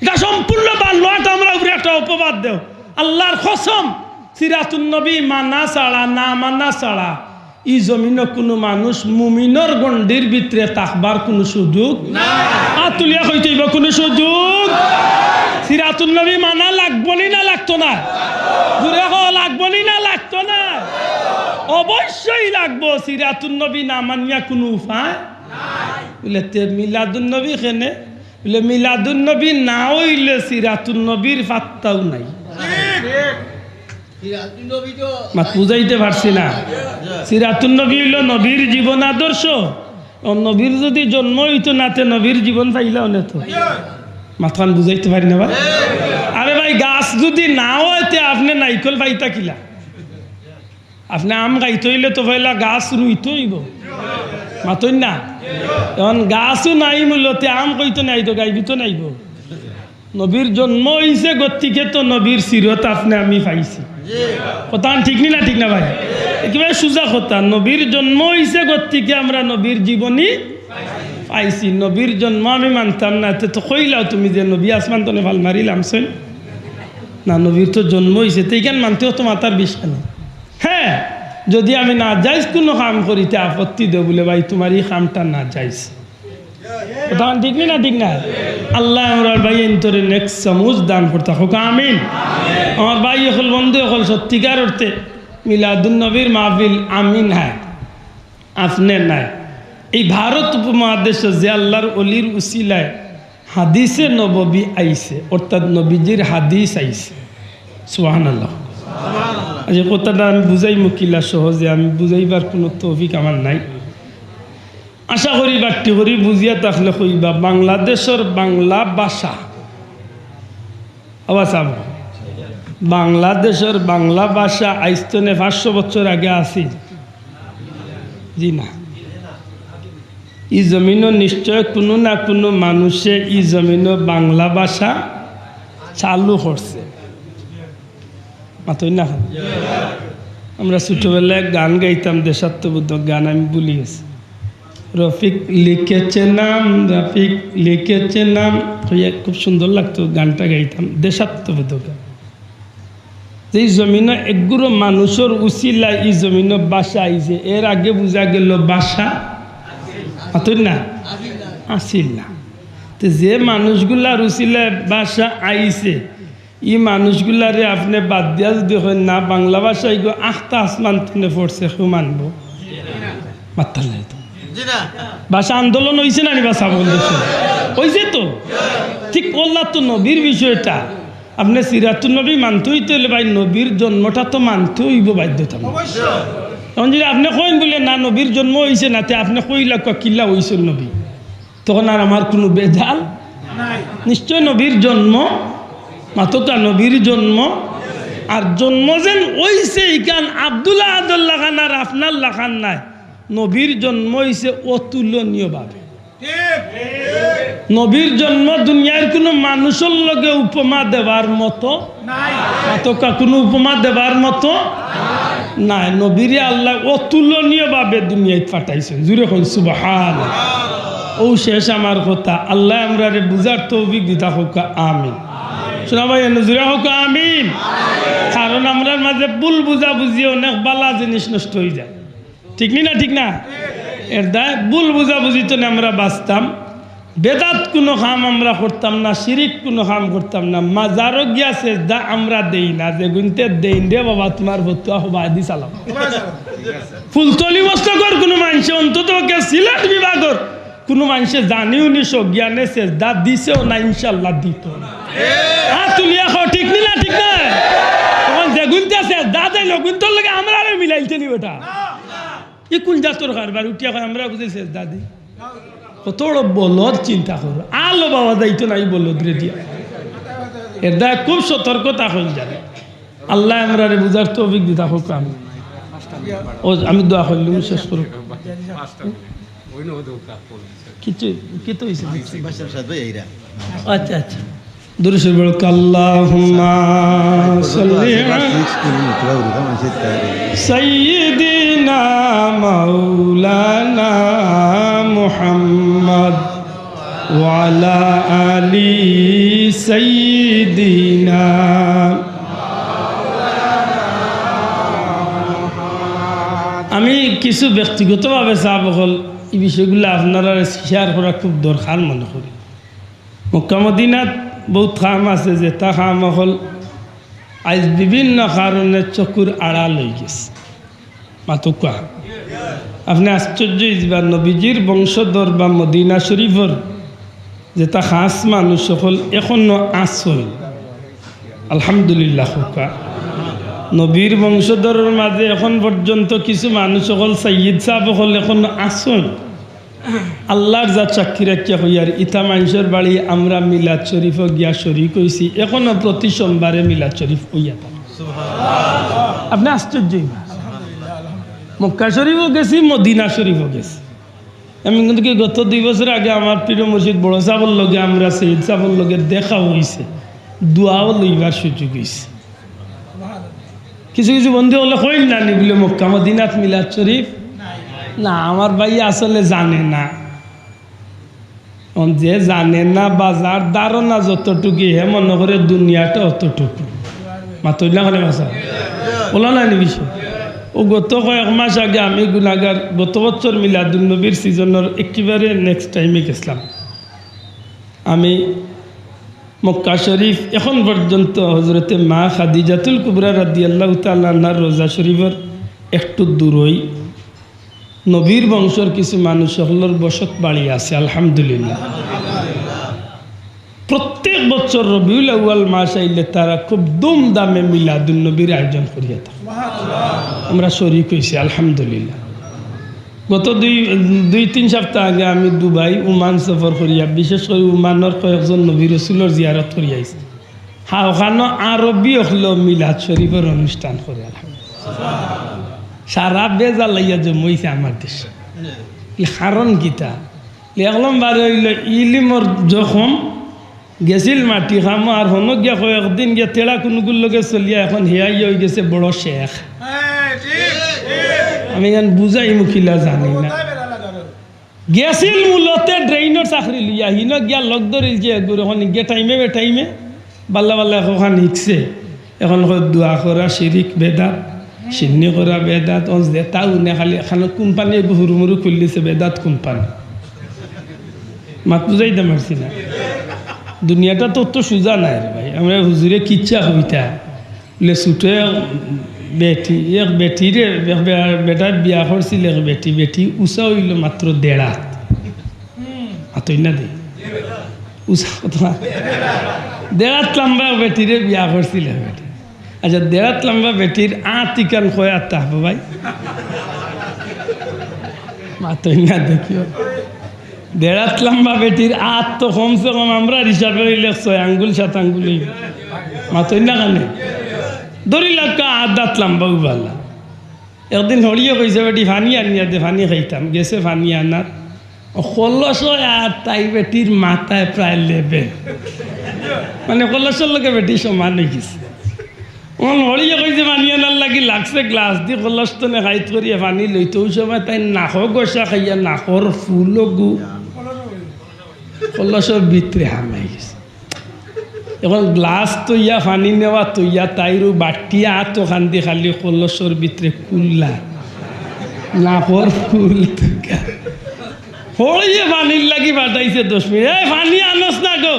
এটা সম্পূর্ণ বানোয়াট। আমরা উপরে একটা অপবাদ দেও। আল্লাহর কসম, সিরাতুন নবী মানা ছাড়া, না মানা ছাড়া ই জমিন কোনো মানুষ মুমিনর গণ্ডির ভিতরে থাকবার কোনো সুযোগ তুলিয়া হইতে কোনো সুযোগ। সিরাতুন নবী মানা লাগবনি না লাগতো না? ঘুরে লাগবনি না লাগতো না? অবশ্যই লাগবো। সিরাতুন নবী না মানিয়া কোনো উপায় বলে মিলাদুন নবী খেনে বলে মিলাদুন নবী না হইলে সিরাতুন নবীর ফাত্তাও নাই। বুঝাইতে পারছি না? সিরাতুন নবী হইল নবীর জীবন আদর্শ। নবীর যদি জন্ম হইতো নাতে নবীর জীবন পাইলাও না তো। মাথান বুঝাইতে পারি না ভাই? আরে ভাই, গাছ যদি না হইতে আপনি নাইকল পাইতা কিলা? আপনি আম গাইতে হইলে তো পয়লা গাছ রুইতে হইব, মাতই না? এখন গাছও নাই মূলতে আম কইতো নাই তো গাইবি তো নাইব। নবীর জন্ম হইছে গতিকে তো নবীর সিরত আপনি আমি পাইছি। কথা ঠিক নি না? ঠিক না ভাই? একেবারে সোজা কথা। নবীর জন্ম হইছে গতিকে আমরা নবীর জীবনী পাইছি। নবীর জন্ম আমি মানতাম না, তো কইলাও তুমি যে নবী আসমান তো ভাল মারিলাম না, নবীর তো জন্ম হইছে তো এইখান মানতেও তো মাতার বিষয় নেই। হ্যাঁ, যদি আমি না যাইস কোনো কাম করিতে আপত্তি দেব বলে ভাই তোমার এই কামটা না যাইস, তখন ঠিক না? ঠিক না? আল্লাহ আমার ভাই এন্তরে নেক্সট সমুজ দান করতে হোক, আমিন। আমার ভাই এখন বন্ধু এখন সত্যিকার অর্থে মিলাদুন নবীর মাহফিল আমিন হ্যাঁ আপনি নাই। এই ভারত উপমহাদেশে যে আল্লাহর অলির উসিলায় হাদিসে নববী আইছে, অর্থাৎ নবীজির হাদিস আইছে, সুবহানাল্লাহ। আচ্ছা, কথাটা আমি বুঝাই মুকিলা সহজে, আমি বুঝাইবার কোনো তৌফিক আমার নাই। আশা করি বাট্টি করি বুঝিয়া থাকলে কইবা বাংলাদেশের বাংলা ভাষা আওয়াজ বাংলাদেশের বাংলা ভাষা আইস্তনে 500 বছর আগে আসি? জি না। ই জমিনও নিশ্চয় কোনো না কোনো মানুষে ই জমিনও বাংলা ভাষা চালু করছে, মাতই না? আমরা ছোটবেলায় গান গাইতাম, দেশাত্মবোধক গান, আমি ভুলি গেছি। রফিক লিখেছে নাম, রফিক লিখেছে নাম, খুব সুন্দর লাগতো গানটা গাইতাম। দেশাত্মবোধক যেই জমিন একগুলো মানুষের উচিলা এই জমিন বাসা আইছে, এর আগে বোঝা গেল বাসা অতই না আসিল না। তো যে মানুষগুলার উচিলা বাসা আইছে এই মানুষগুলারে আপনি বাদ দিয়া যদি হয় না বাংলা ভাষায় গো আখতা আসমান তুলে পড়ছে কেউ মানব মাত্তার নাই তো। ভাষা আন্দোলন হয়েছে না ভাষা বলতেছে হয়েছে তো ঠিক করলা তো নবীর বিষয়টা আপনি সিরাতুল নবী মানতে হইতে হলে ভাই নবীর জন্মটা তো মানতে হইব বাধ্যতামূলক। তখন যদি আপনি কইন বলে না নবীর জন্ম হয়েছে না তে আপনি কইলা কিল্লা হয়েছে নবী, তখন আর আমার কোনো বেজাল নিশ্চয় নবীর জন্ম মাতকা নবীর জন্ম আর জন্ম যেন হইছে ইকান আব্দুল্লাহ আদুল্লাহ খান আর আপনার লাখান নাই, নবীর জন্ম হইছে অতুলনীয়ভাবে। নবীর জন্ম দুনিয়ার কোনো মানুষের লগে উপমা দেবার মতো মাতকা কোনো উপমা দেবার মতো নাই। নবীরে আল্লাহ অতুলনীয়ভাবে দুনিয়ায় পাঠাইছেন। জুড়ে কই সুবহানাল্লাহ। ও শেষ আমার কথা, আল্লাহ আমরা বুঝার তৌফিক দিতা হোক আমিন। শোনা ভাই জুড়ে হোক আমিন। কারণ আমরা মাঝে ভুল বুঝাবুঝি অনেক বালা জিনিস নষ্ট হয়ে যায়, ঠিক না? ঠিক না? এর দায় ভুল বুঝাবুঝি তো আমরা বাঁচতাম, বেদাত কোনো কাম আমরা করতাম না, শিরিক কোনো কাম করতাম না, মাজারও গিয়া সেজদা আমরা দেই না, যে গুনতে দেই দে বাবা তোমার ভতুয়া হবা দি চালাম। ফুলতলি মস্তকর কোনো মানুষে অন্তত সিলেট বিভাগর কোনো মানুষে জানিও নি সজ্ঞানে সেজদা দিছেও না, ইনশাল্লাহ দিত না। তুলিয়া খাও, ঠিক না? ঠিক না? তখন যে গুনতে সেজদা দেয় গুনতর লাগে আমরা মিলাইতে নি ওটা ই কোন জাতর কারবার উঠিয়া হয় আমরা বুঝে সেজদা দিই। কত বড় বলদ চিন্তা করো, আলো বাবা যাইতো নাই বলদ রে দিয়া। এর দায় খুব সতর্কতা হয়ে যাবে। আল্লাহ আমরা বুঝার তো অভিজ্ঞতা হোক। আমি দোয়া করলাম শেষ করুক। কিছু কি তো আচ্ছা আচ্ছা দুরুশরীফ বড় আল্লাহুম্মা সাল্লি আলা সাইয়্যিদিনা মাওলানা মুহাম্মদ ওয়া আলা আলি সাইয়্যিদিনা। আমি কিছু ব্যক্তিগতভাবে চাপ হল এই বিষয়গুলো আপনারা শেয়ার করা খুব দরকার মনে করি। মক্কা মদিনাত বহুত খাম আছে, যে তা খাম হল আজ বিভিন্ন কারণে চকুর আড়াল হয়ে গেছে। মাতুকা আপনি আশ্চর্য হইবার নবীজির বংশধর বা মদিনা শরীফর যেটা খাস মানুষ সকল এখনো আসল আলহামদুলিল্লাহ হুকা। নবীর বংশধরের মাঝে এখন পর্যন্ত কিছু মানুষ সকল সাইয়্যিদ সাহেব হল এখনো আসল। আল্লাহর যা চাকরি রাখিয়া হইয়ার ইতা মানুষের বাড়ি আমরা মিলাদ শরীফ গিয়া শরীক হইছি, এখনো প্রতি সোমবারে মিলাদ শরীফ হইয়া থাকে। আপনি আশ্চর্য মক্কা শরীফও গেছি, মদিনা শরীফও গেছি। আমি কিন্তু কি গত 2 বছর আগে আমার প্রিয় মসজিদ বড় সাহেবের লগে আমরা সৈয়দ সাহেবের লগে দেখা হয়েছে, দোয়াও লইবার সুযোগ হয়েছে। কিছু কিছু বন্ধু হলে হইল না নি বলে মক্কা মদিনাত মিলাদ শরীফ না, আমার ভাই আসলে জানে না। যে জানে না বাজার ধারণা যতটুকু হে মনে করে দুনিয়াটা অতটুকু মাতইলা করে ভাষা বলা নাই বিষয়। ও গত কয়েক মাস আগে আমি গুনাগার গত বছর মিলাদুন্নবীর সিজনের একেবারে নেক্সট টাইমে গেছিলাম। আমি মক্কা শরীফ এখন পর্যন্ত হজরতে মা খাদিজাতুল কুবরা রাদিয়াল্লাহু তাআলা আনহার রোজা শরীফের একটু দূরই নবীর বংশর কিছু মানুষ সকলের বসত বাড়ি আছে আলহামদুলিল্লাহ। প্রত্যেক বছর রবিউল আউয়াল মাস আইলে তারা খুব ধুমধামে মিলাদুন্নবীর আয়োজন করিয়া থাকে। আমরা শরীক হয়েছি আলহামদুলিল্লাহ। গত 2-3 সপ্তাহ আগে আমি দুবাই ওমান সফর করিয়া, বিশেষ করে ওমানের কয়েকজন নবী রসুলের জিয়ারত করিয়া আইছি। ওখানে আরবি হল মিলাদ শরীফের অনুষ্ঠান করে আলহামদুলিল্লাহ। সারা বেজা লাইয়া জমইছে আমার দেশে। কারণ গীতা লেখলাম বারে হইল ইলিমর যখন গেছিল মাটি খাম আর হন গিয়া কয়েকদিন গিয়া তেড়া কোনগুর লগে চলিয়া এখন হেয়াই হয়ে গেছে বড় শেখ। আমি এখন বুঝাই মুখিলা জানি না, গেছিল মূলতে ড্রেইনের চাকরি লিয়া হিন গিয়া লগ ধরিল যে এখন গিয়ে টাইমে টাইমে বাল্লা বাল্লা এখন শিখছে এখন দোয়া করা শিরিক বেদাত সিন্নি করা বেদাত তাও নে খালি এখানে কোম্পানি হুরু মুরু খুলিছে বেদাত কোম্পানি মাত বুঝাই দে মারছি না দুনিয়াটা তো সোজা নাই রে ভাই আমরা হুজুরে কিচ্ছা হইতা বলে ছুটে বেটি এক বেটিরে বেটার বিয়া করছিল এক বেটি উষা হইল মাত্র 1.5 হাত হাতই না দে উষা কথা 1.5 হাত লম্বা বেটিরে বিয়া করছিল বেটি আচ্ছা 1.5 হাত লম্বা বেটির আতিকান কয় আত্মা হবো ভাই মাতই না দেখিও 1.5 হাত লম্বা বেটির আত তো কমসে কম আমরা হিসাবে হইলে 6 আঙ্গুল 7 আঙ্গুল মাতই না কানে দড়ি লাগা আদাত লম্বা উবালা একদিন হরিয়ে কইছে বেটি ফানি আনিয়া দে ফানি খাইতাম গেছে ফানি আনার 1600 আর তাই বেটির মাথায় প্রায় লেবে মানে 1600 লোকে বেটি সমান হয়ে গেছে হরিয়ে কইছে ফানি আনার লাগি লাগছে গ্লাস দিয়ে 1600 নে খাইত করিয়া ফানি লইতে ওই সময় তাই নাক গোসা খাইয়া নাকর ফুল গু 1600 ভিতরে হামাই গেছে এখন গ্লাস তৈয়া ফানি নেওয়া তৈয়া তাইরও বাটিয়া তো খান্দি খালি 1600 ভিতরে কুল্লা নাকর ফুল হরিয়ে ফানির লাগি বাটাইছে 10 মিনিট এই ফানি আনস না গো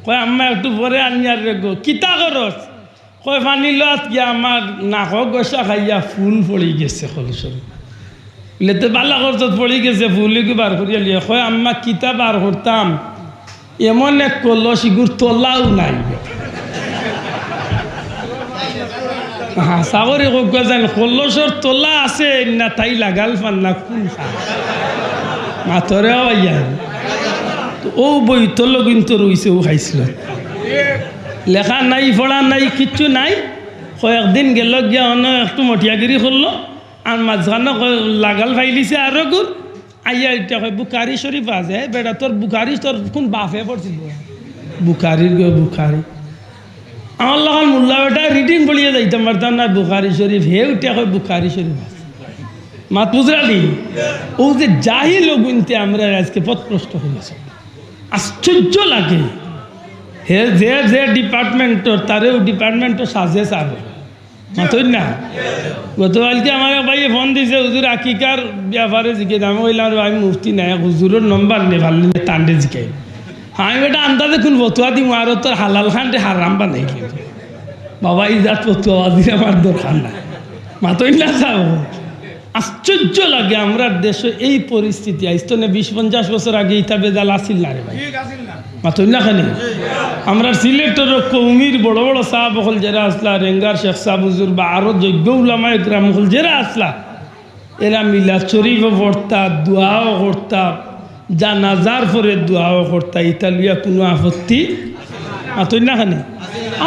কয় আম্মা একটু পরে আনিয়ার রে গো কিতা করস কয় ফানি লত গিয়া আমার নাক গোসা খাইয়া ফুল পড়ি গেছে 1600 লেতে বালা করত পড়ি গেছে ফুলকে বার করিয়া লিয়া কয় আম্মা কিতা বার করতাম এমন এক কলস ইগুর তোলাও নাই সাগরে যান 1600 তোলা আছে না তাই লাগাল ফান না কোন মাথরে ও বই তোল কিন্তু রইছে ও খাইছিল লেখা নাই পড়া নাই কিচ্ছু নাই কয়েকদিন গেল গিয়া অন্য একটু মটিয়াগিরি করলো আর মাঝখানে লাগাল ফাইলিছে আরো গুর আইয়া এটা কয় বুখারি শরীফ আছে বেটা তোর বুখারি তোর কোন বাপে পড়ছিল বুখারির গো বুখারি আমার লগন মোল্লা বেটা রিডিং বলিয়ে যাইতাম পারতাম না বুখারি শরীফ হে উঠে কয় বুখারি শরীফ আছে মাত বুঝরালি ও যে জাহিল গুনতে আমরা আজকে পথপ্রষ্ট হয়েছে আশ্চর্য লাগে হে যে যে ডিপার্টমেন্টর তারেও ডিপার্টমেন্টও সাজে চাবে মাতই না গতকালকে আমার ভাই ফোন দিছে হুজুর আকিকার ব্যাপারে জিজ্ঞে আমি কইলাম আমি মুফতি নাই হুজুরের নম্বর নে ভালো টান্ডে জিজ্ঞাই আমি বেটা আন্দাজে কোন ফতুয়া দিম আর তোর হালাল খানটে হারাম বানাই কিন্তু বাবা ইজাত ফতুয়া দিলে আমার দরকার নাই মাতই না যাও আশ্চর্য লাগে আমরা দেশে এই পরিস্থিতি আইতো না 20-50 বছর আগে ইটা বেজাল আসিল না রে ভাই মাতই না খালি আমরা সিলেটের কৌমির বড় বড় সাহাব হল যারা আসলা রেঙ্গার শেখ সাহেব হুজুর বা আরো যোগ্য উলামা একরাম হল যারা আসলা এরা মিলাদ শরীফও পড়তা দোয়াও করতা জানাজার পরে দোয়াও করতা ইতালিয়া কোনো আপত্তি মাতই না খালি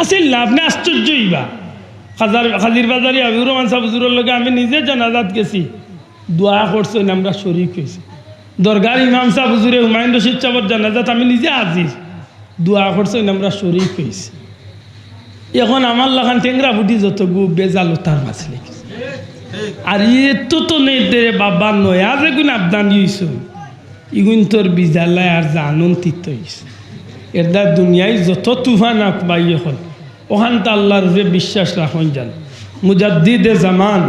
আসিল না আপনি আশ্চর্যই বা খাজির বাজারি আবির রহমান সাহেব হুজুরের লগে আমি নিজে জানাজাত গেছি দোয়া করছেন আমরা শরীক হয়েছি দরগার ইমাম সাহেব হুজুরে হুমায়ুন রশিদ সাহেবের জানাজাত আমি নিজে হাজির দোয়া করছেন আমরা শরীক হয়েছি এখন আমার লাগান টেংরা ফুটি যত গু বেজালো তার মাঝে লেগেছে আর এত তো নেই দে বাবা নয়া যে গুণ আবদান ইস ইগুন তোর বিজালায় আর জানুন তিত হয়েছে এর দ্বার দুনিয়ায় যত তুফান আকবাই এখন ওখান তো আল্লাহর উপরে বিশ্বাস রাখুন যান মুজাদ্দিদে জামান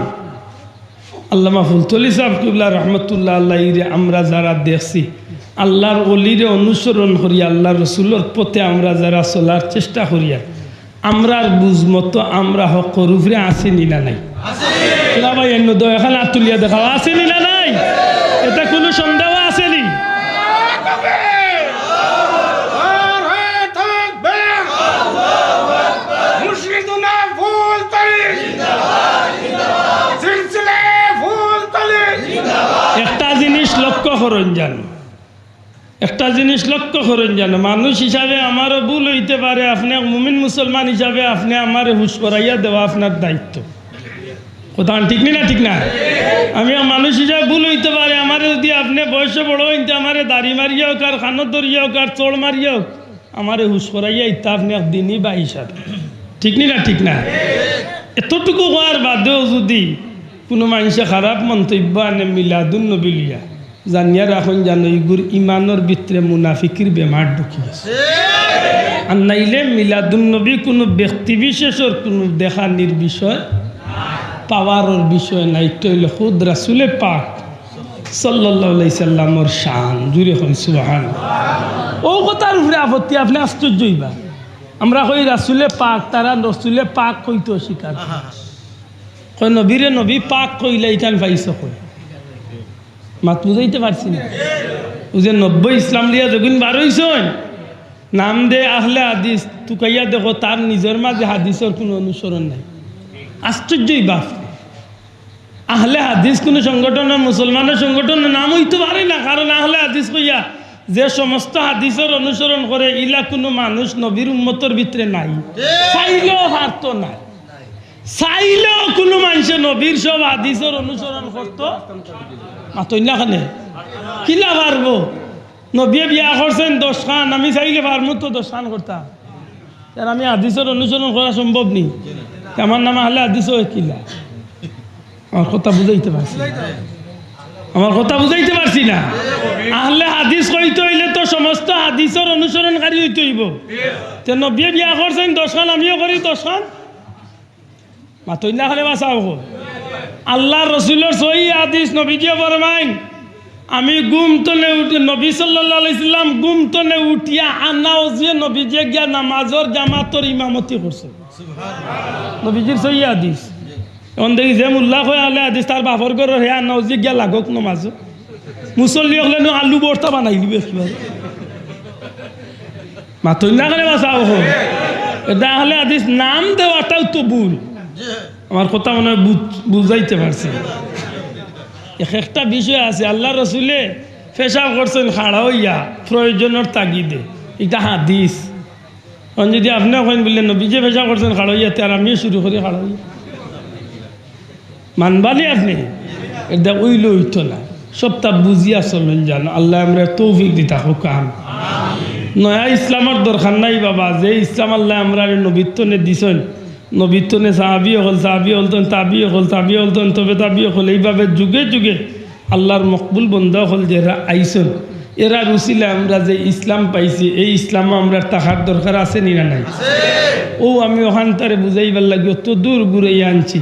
আল্লামা ফুলতলি সাহেব কিবলা রহমতুল্লাহ আল্লাহ ইরে আমরা যারা দেখছি আল্লাহর অলিরে অনুসরণ করি আল্লাহ রসুলের পথে আমরা যারা চলার চেষ্টা করিয়া আমরার বুঝমতো আমরা হকর উপরে আসেনি না নাই ভাই এন্ন দয়াখান আতুলিয়া দেখাও আসেনি না নাই এটা কোনো সন্দেহ আসেনি একটা জিনিস লক্ষ্য করেন জানো একটা জিনিস লক্ষ্য করেন জানো মানুষ হিসাবে আমারও ভুল হইতে পারে আপনি মুমিন মুসলমান হিসাবে আপনি আমার হুশ করাইয়া দেওয়া আপনার দায়িত্ব কথা ঠিক না ঠিক না আমি মানুষ হিসাবে ভুল হইতে পারে আমার যদি আপনি বয়সে বড় হইতে আমার দাড়ি মারিয়া হোক আর খানো ধরিয়া হোক আর চোর মারিয়া হোক আমার হুশ করাইয়া ইত্যা আপনি একদিনই বা হিসাবে ঠিক না ঠিক না এতটুকু হওয়ার বাদেও যদি কোনো মানুষে খারাপ মন্তব্য আনে মিলাদুন নবী লিয়া জানিয়া রাখুন জানো ইগুর ইমানের ভিতরে মুনাফিকির বেমার ঢুকি আছে আর নাইলে মিলাদুন্নবী কোনো ব্যক্তি বিশেষের কোনো দেখানির বিষয় পাওয়ারের বিষয় নাই তৈল খুদ রাসূলে পাক সাল্লাল্লাহু আলাইহি সাল্লামের শান জুড়ে হন সুবহানাল্লাহ। ও কথার উপরে আপত্তি আপনি আশ্চর্য হইবা। আমরা কই রাসূলে পাক, তারা রাসূলে পাক কইতে অস্বীকার কই নবীরে নবী পাক কইলে ইটান পাইছ কই মাত বুঝাইতে পারছি না। ও যে 90 ইসলাম লিয়া যখন বার হইছেন নাম দে আহলে হাদিস তুকাইয়া দেখো তার নিজের মাঝে হাদিসের কোনো অনুসরণ নাই। আশ্চর্যই বাপ, আহলে হাদিস কোনো সংগঠনের মুসলমানের সংগঠনের নাম হইতে পারে না, কারণ আহলে হাদিস কইয়া যে সমস্ত হাদিসের অনুসরণ করে ইলা কোনো মানুষ নবীর উম্মতের ভিতরে নাই, চাইলেও হারতো নাই, চাইলেও কোনো মানুষে নবীর সব হাদিসের অনুসরণ করতো মাতইনাখানে কিলা পারবো। নবী বিয়া করছেন 10 খান, আমি চাইলে পারবো তো 10 খান করতাম, আর আমি হাদিসের অনুসরণ করা সম্ভব নেই। আমার নাম আহলে হাদিসও কিলা, আমার কথা বুঝাইতে পারছি, আমার কথা বুঝাইতে পারছি না। আহলে হাদিস কইতে হইলে তো সমস্ত হাদিসের অনুসরণকারী হইতে হইব। তে নবী বিয়া করছেন 10 খান, আমিও করি 10 খান, মাতইনা খালে বাঁচাও। আল্লাহ রসুলের সহি হাদিস নবীজিও ফরমাইন আমি গুমতনে উঠে নবী সাল্লাল্লাহু আলাইহি সাল্লাম গুমতনে উঠিয়া আনাও যে নবীজি গিয়া নামাজের জামাতর ইমামতি করছে সুবহানাল্লাহ। নবীজির সহি হাদিস এখন দেখি যে মুল্লা কয় আলে হাদিস তার বাপর ঘরের হে আনাও যে গিয়া লাগক নমাজ মুসল্লি হলে আলু বর্তা বানাই দিবে কিভাবে মাতইনা করে বাঁচাও। এটা আহলে হাদিস নাম দেওয়াটাও তো ভুল। আমার কথা মনে হয় বুঝাইতে পারছি। একটা বিষয় আছে, আল্লাহ রসুলে পেশাব করছেন খাড়া হইয়া প্রয়োজনের তাগিদে, এটা হাদিস। যদি আপনি ওখানে বললেন নবীজে পেশাব করছেন খাড়া হইয়া, তার আমিও শুরু করি খাড়া হইয়া মানবানি আপনি, এটা উইল হইতো না। সবটা বুঝিয়া চলেন জানো, আল্লাহ আমরা তৌফিক দিতা হুকাম। নয়া ইসলামের দরকার নাই বাবা, যে ইসলাম আল্লাহ আমরা নবীত্বনে দিছেন, নবীত্বনে সাহাবি হল, সাহাবি হলতেন, তাবি হল, তাবি হলতেন, তবে তাবি হল, এইভাবে যুগে যুগে আল্লাহর মকবুল বন্ধ হল যারা আইসন, এরা রুসিলে আমরা যে ইসলাম পাইছি, এই ইসলাম আমরা তাহার দরকার আছে নিনা নাই। ও আমি ওখান তারে বুঝাইবার লাগে অত দূর ঘুরাই আনছি।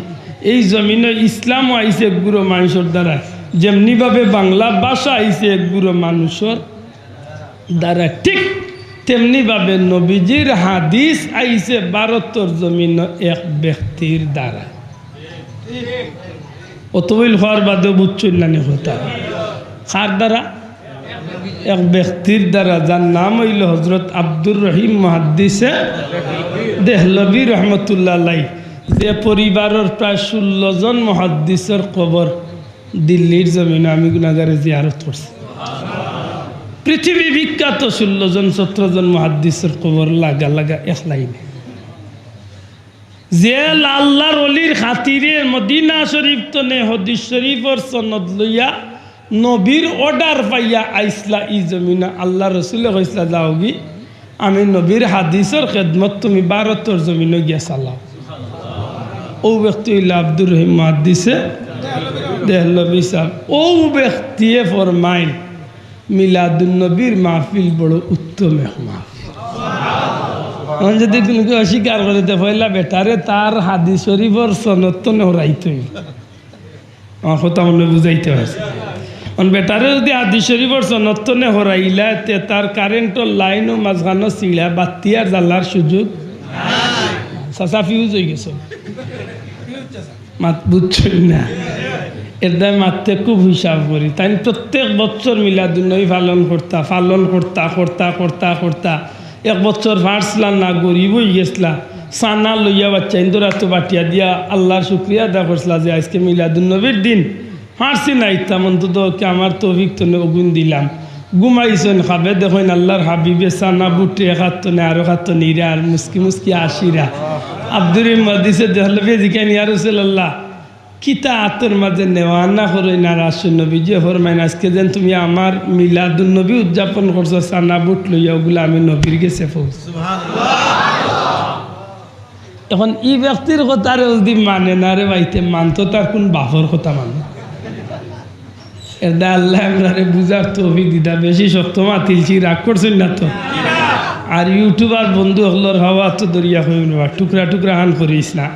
এই জমিনে ইসলামও আইসে এক গুঁড়ো মানুষের দ্বারা, যেমনিভাবে বাংলা ভাষা আইসে এক গুঁড়ো মানুষের দ্বারা, ঠিক তেমনিভাবে নবীজির হাদিস আইসে ভারতের জমিন এক ব্যক্তির দ্বারা। অতবিল হওয়ার বাদেও বুঝছেন না কথা কার দ্বারা? এক ব্যক্তির দ্বারা, যার নাম হইল হজরত আব্দুর রহিম মুহাদ্দিসে দেহলভী রহমতুল্লাহ আলাইহি, যে পরিবারের প্রায় 16 জন মুহাদ্দিসের কবর দিল্লির জমিনে আমি গুনাহগারে জিয়ারত করছি। পৃথিবী বিখ্যাত 16 জন 17 জন মুহাদ্দিসের কবর লাগা লাগা এক লাইনে। যে আল্লাহর ওলির খাতিরে মদিনা শরীফ তনে হাদিস শরীফর সনদ লইয়া নবীর অর্ডার পাইয়া আইসলা ই জমিনা, আল্লাহ রসুলে কইসলা যাওগি আমি নবীর হাদিসের খেদমত তুমি ভারতের জমিনে গিয়া চালাও। ও ব্যক্তি হইল আব্দুর রহিম মুহাদ্দিসে দেহলভী সাহেব। ও ব্যক্তিয়ে ফরমাইন মিলাদুন্নবীর মাহফিল বড় উত্তম এক মাহফিল। যদি কোনোকে অস্বীকার করে পয়লা বেটারে তার হাদিস শরীফর সনদ তো নেহরাইতে হইল। আমার কথা মনে বুঝাইতে পারছি। বেটারে যদি হাদিস শরীফর সনদ তো নেহরাইলা, তে তার কারেন্টর লাইনও মাঝখানো চিড়া বাতি আর জ্বালার সুযোগ চাচা ফিউজ হয়ে গেছে। মাত বুঝছই না, এর দায় মারতে খুব হিসাব করি। তাই প্রত্যেক বছর মিলাদুন্নবী পালন করতা এক বছর ফার্সলা না গরিব হয়ে গেছিলা, সানা লইয়া বাচ্চা ইন্দোরা তো বাটিয়া দিয়া আল্লাহর শুক্রিয়া আদা করছিলা যে আজকে মিলাদুন্নবীর দিন ফার্সি না ইতাম, অন্তত আমার তৌফিক তো অগুন দিলাম। ঘুমাইছেন খাবে দেখেন আল্লাহর হাবিবে সানা বুটে খাত নে আরো খাত নিরা আর মুস্কি মুস্কি আসিরা। আব্দুর মুহাদ্দিসে দেহলভী জিকান ইয়া রাসূলুল্লাহ কিতা আতর মাঝে নেওয়া না করে না রাসূল নবী যে ফরমাইন আজকে যেন তুমি আমার মিলাদুন্নবী উদযাপন করছো সানা বুট লইয়া, ওগুলো আমি নবীর গেছে সুবহানাল্লাহ। এখন এই ব্যক্তির কথা যদি মানে না রে ভাইতে মানতো, তার কোন বাপর কথা মানে এটা আল্লাহ আমরারে বুঝার তৌফিক দিতা। বেশি শক্ত মাতিলছি, রাগ করছেন না তো? আর ইউটিউবার বন্ধু হলোর হওয়া তো দরিয়া হইল, টুকরা টুকরা হান করিস না।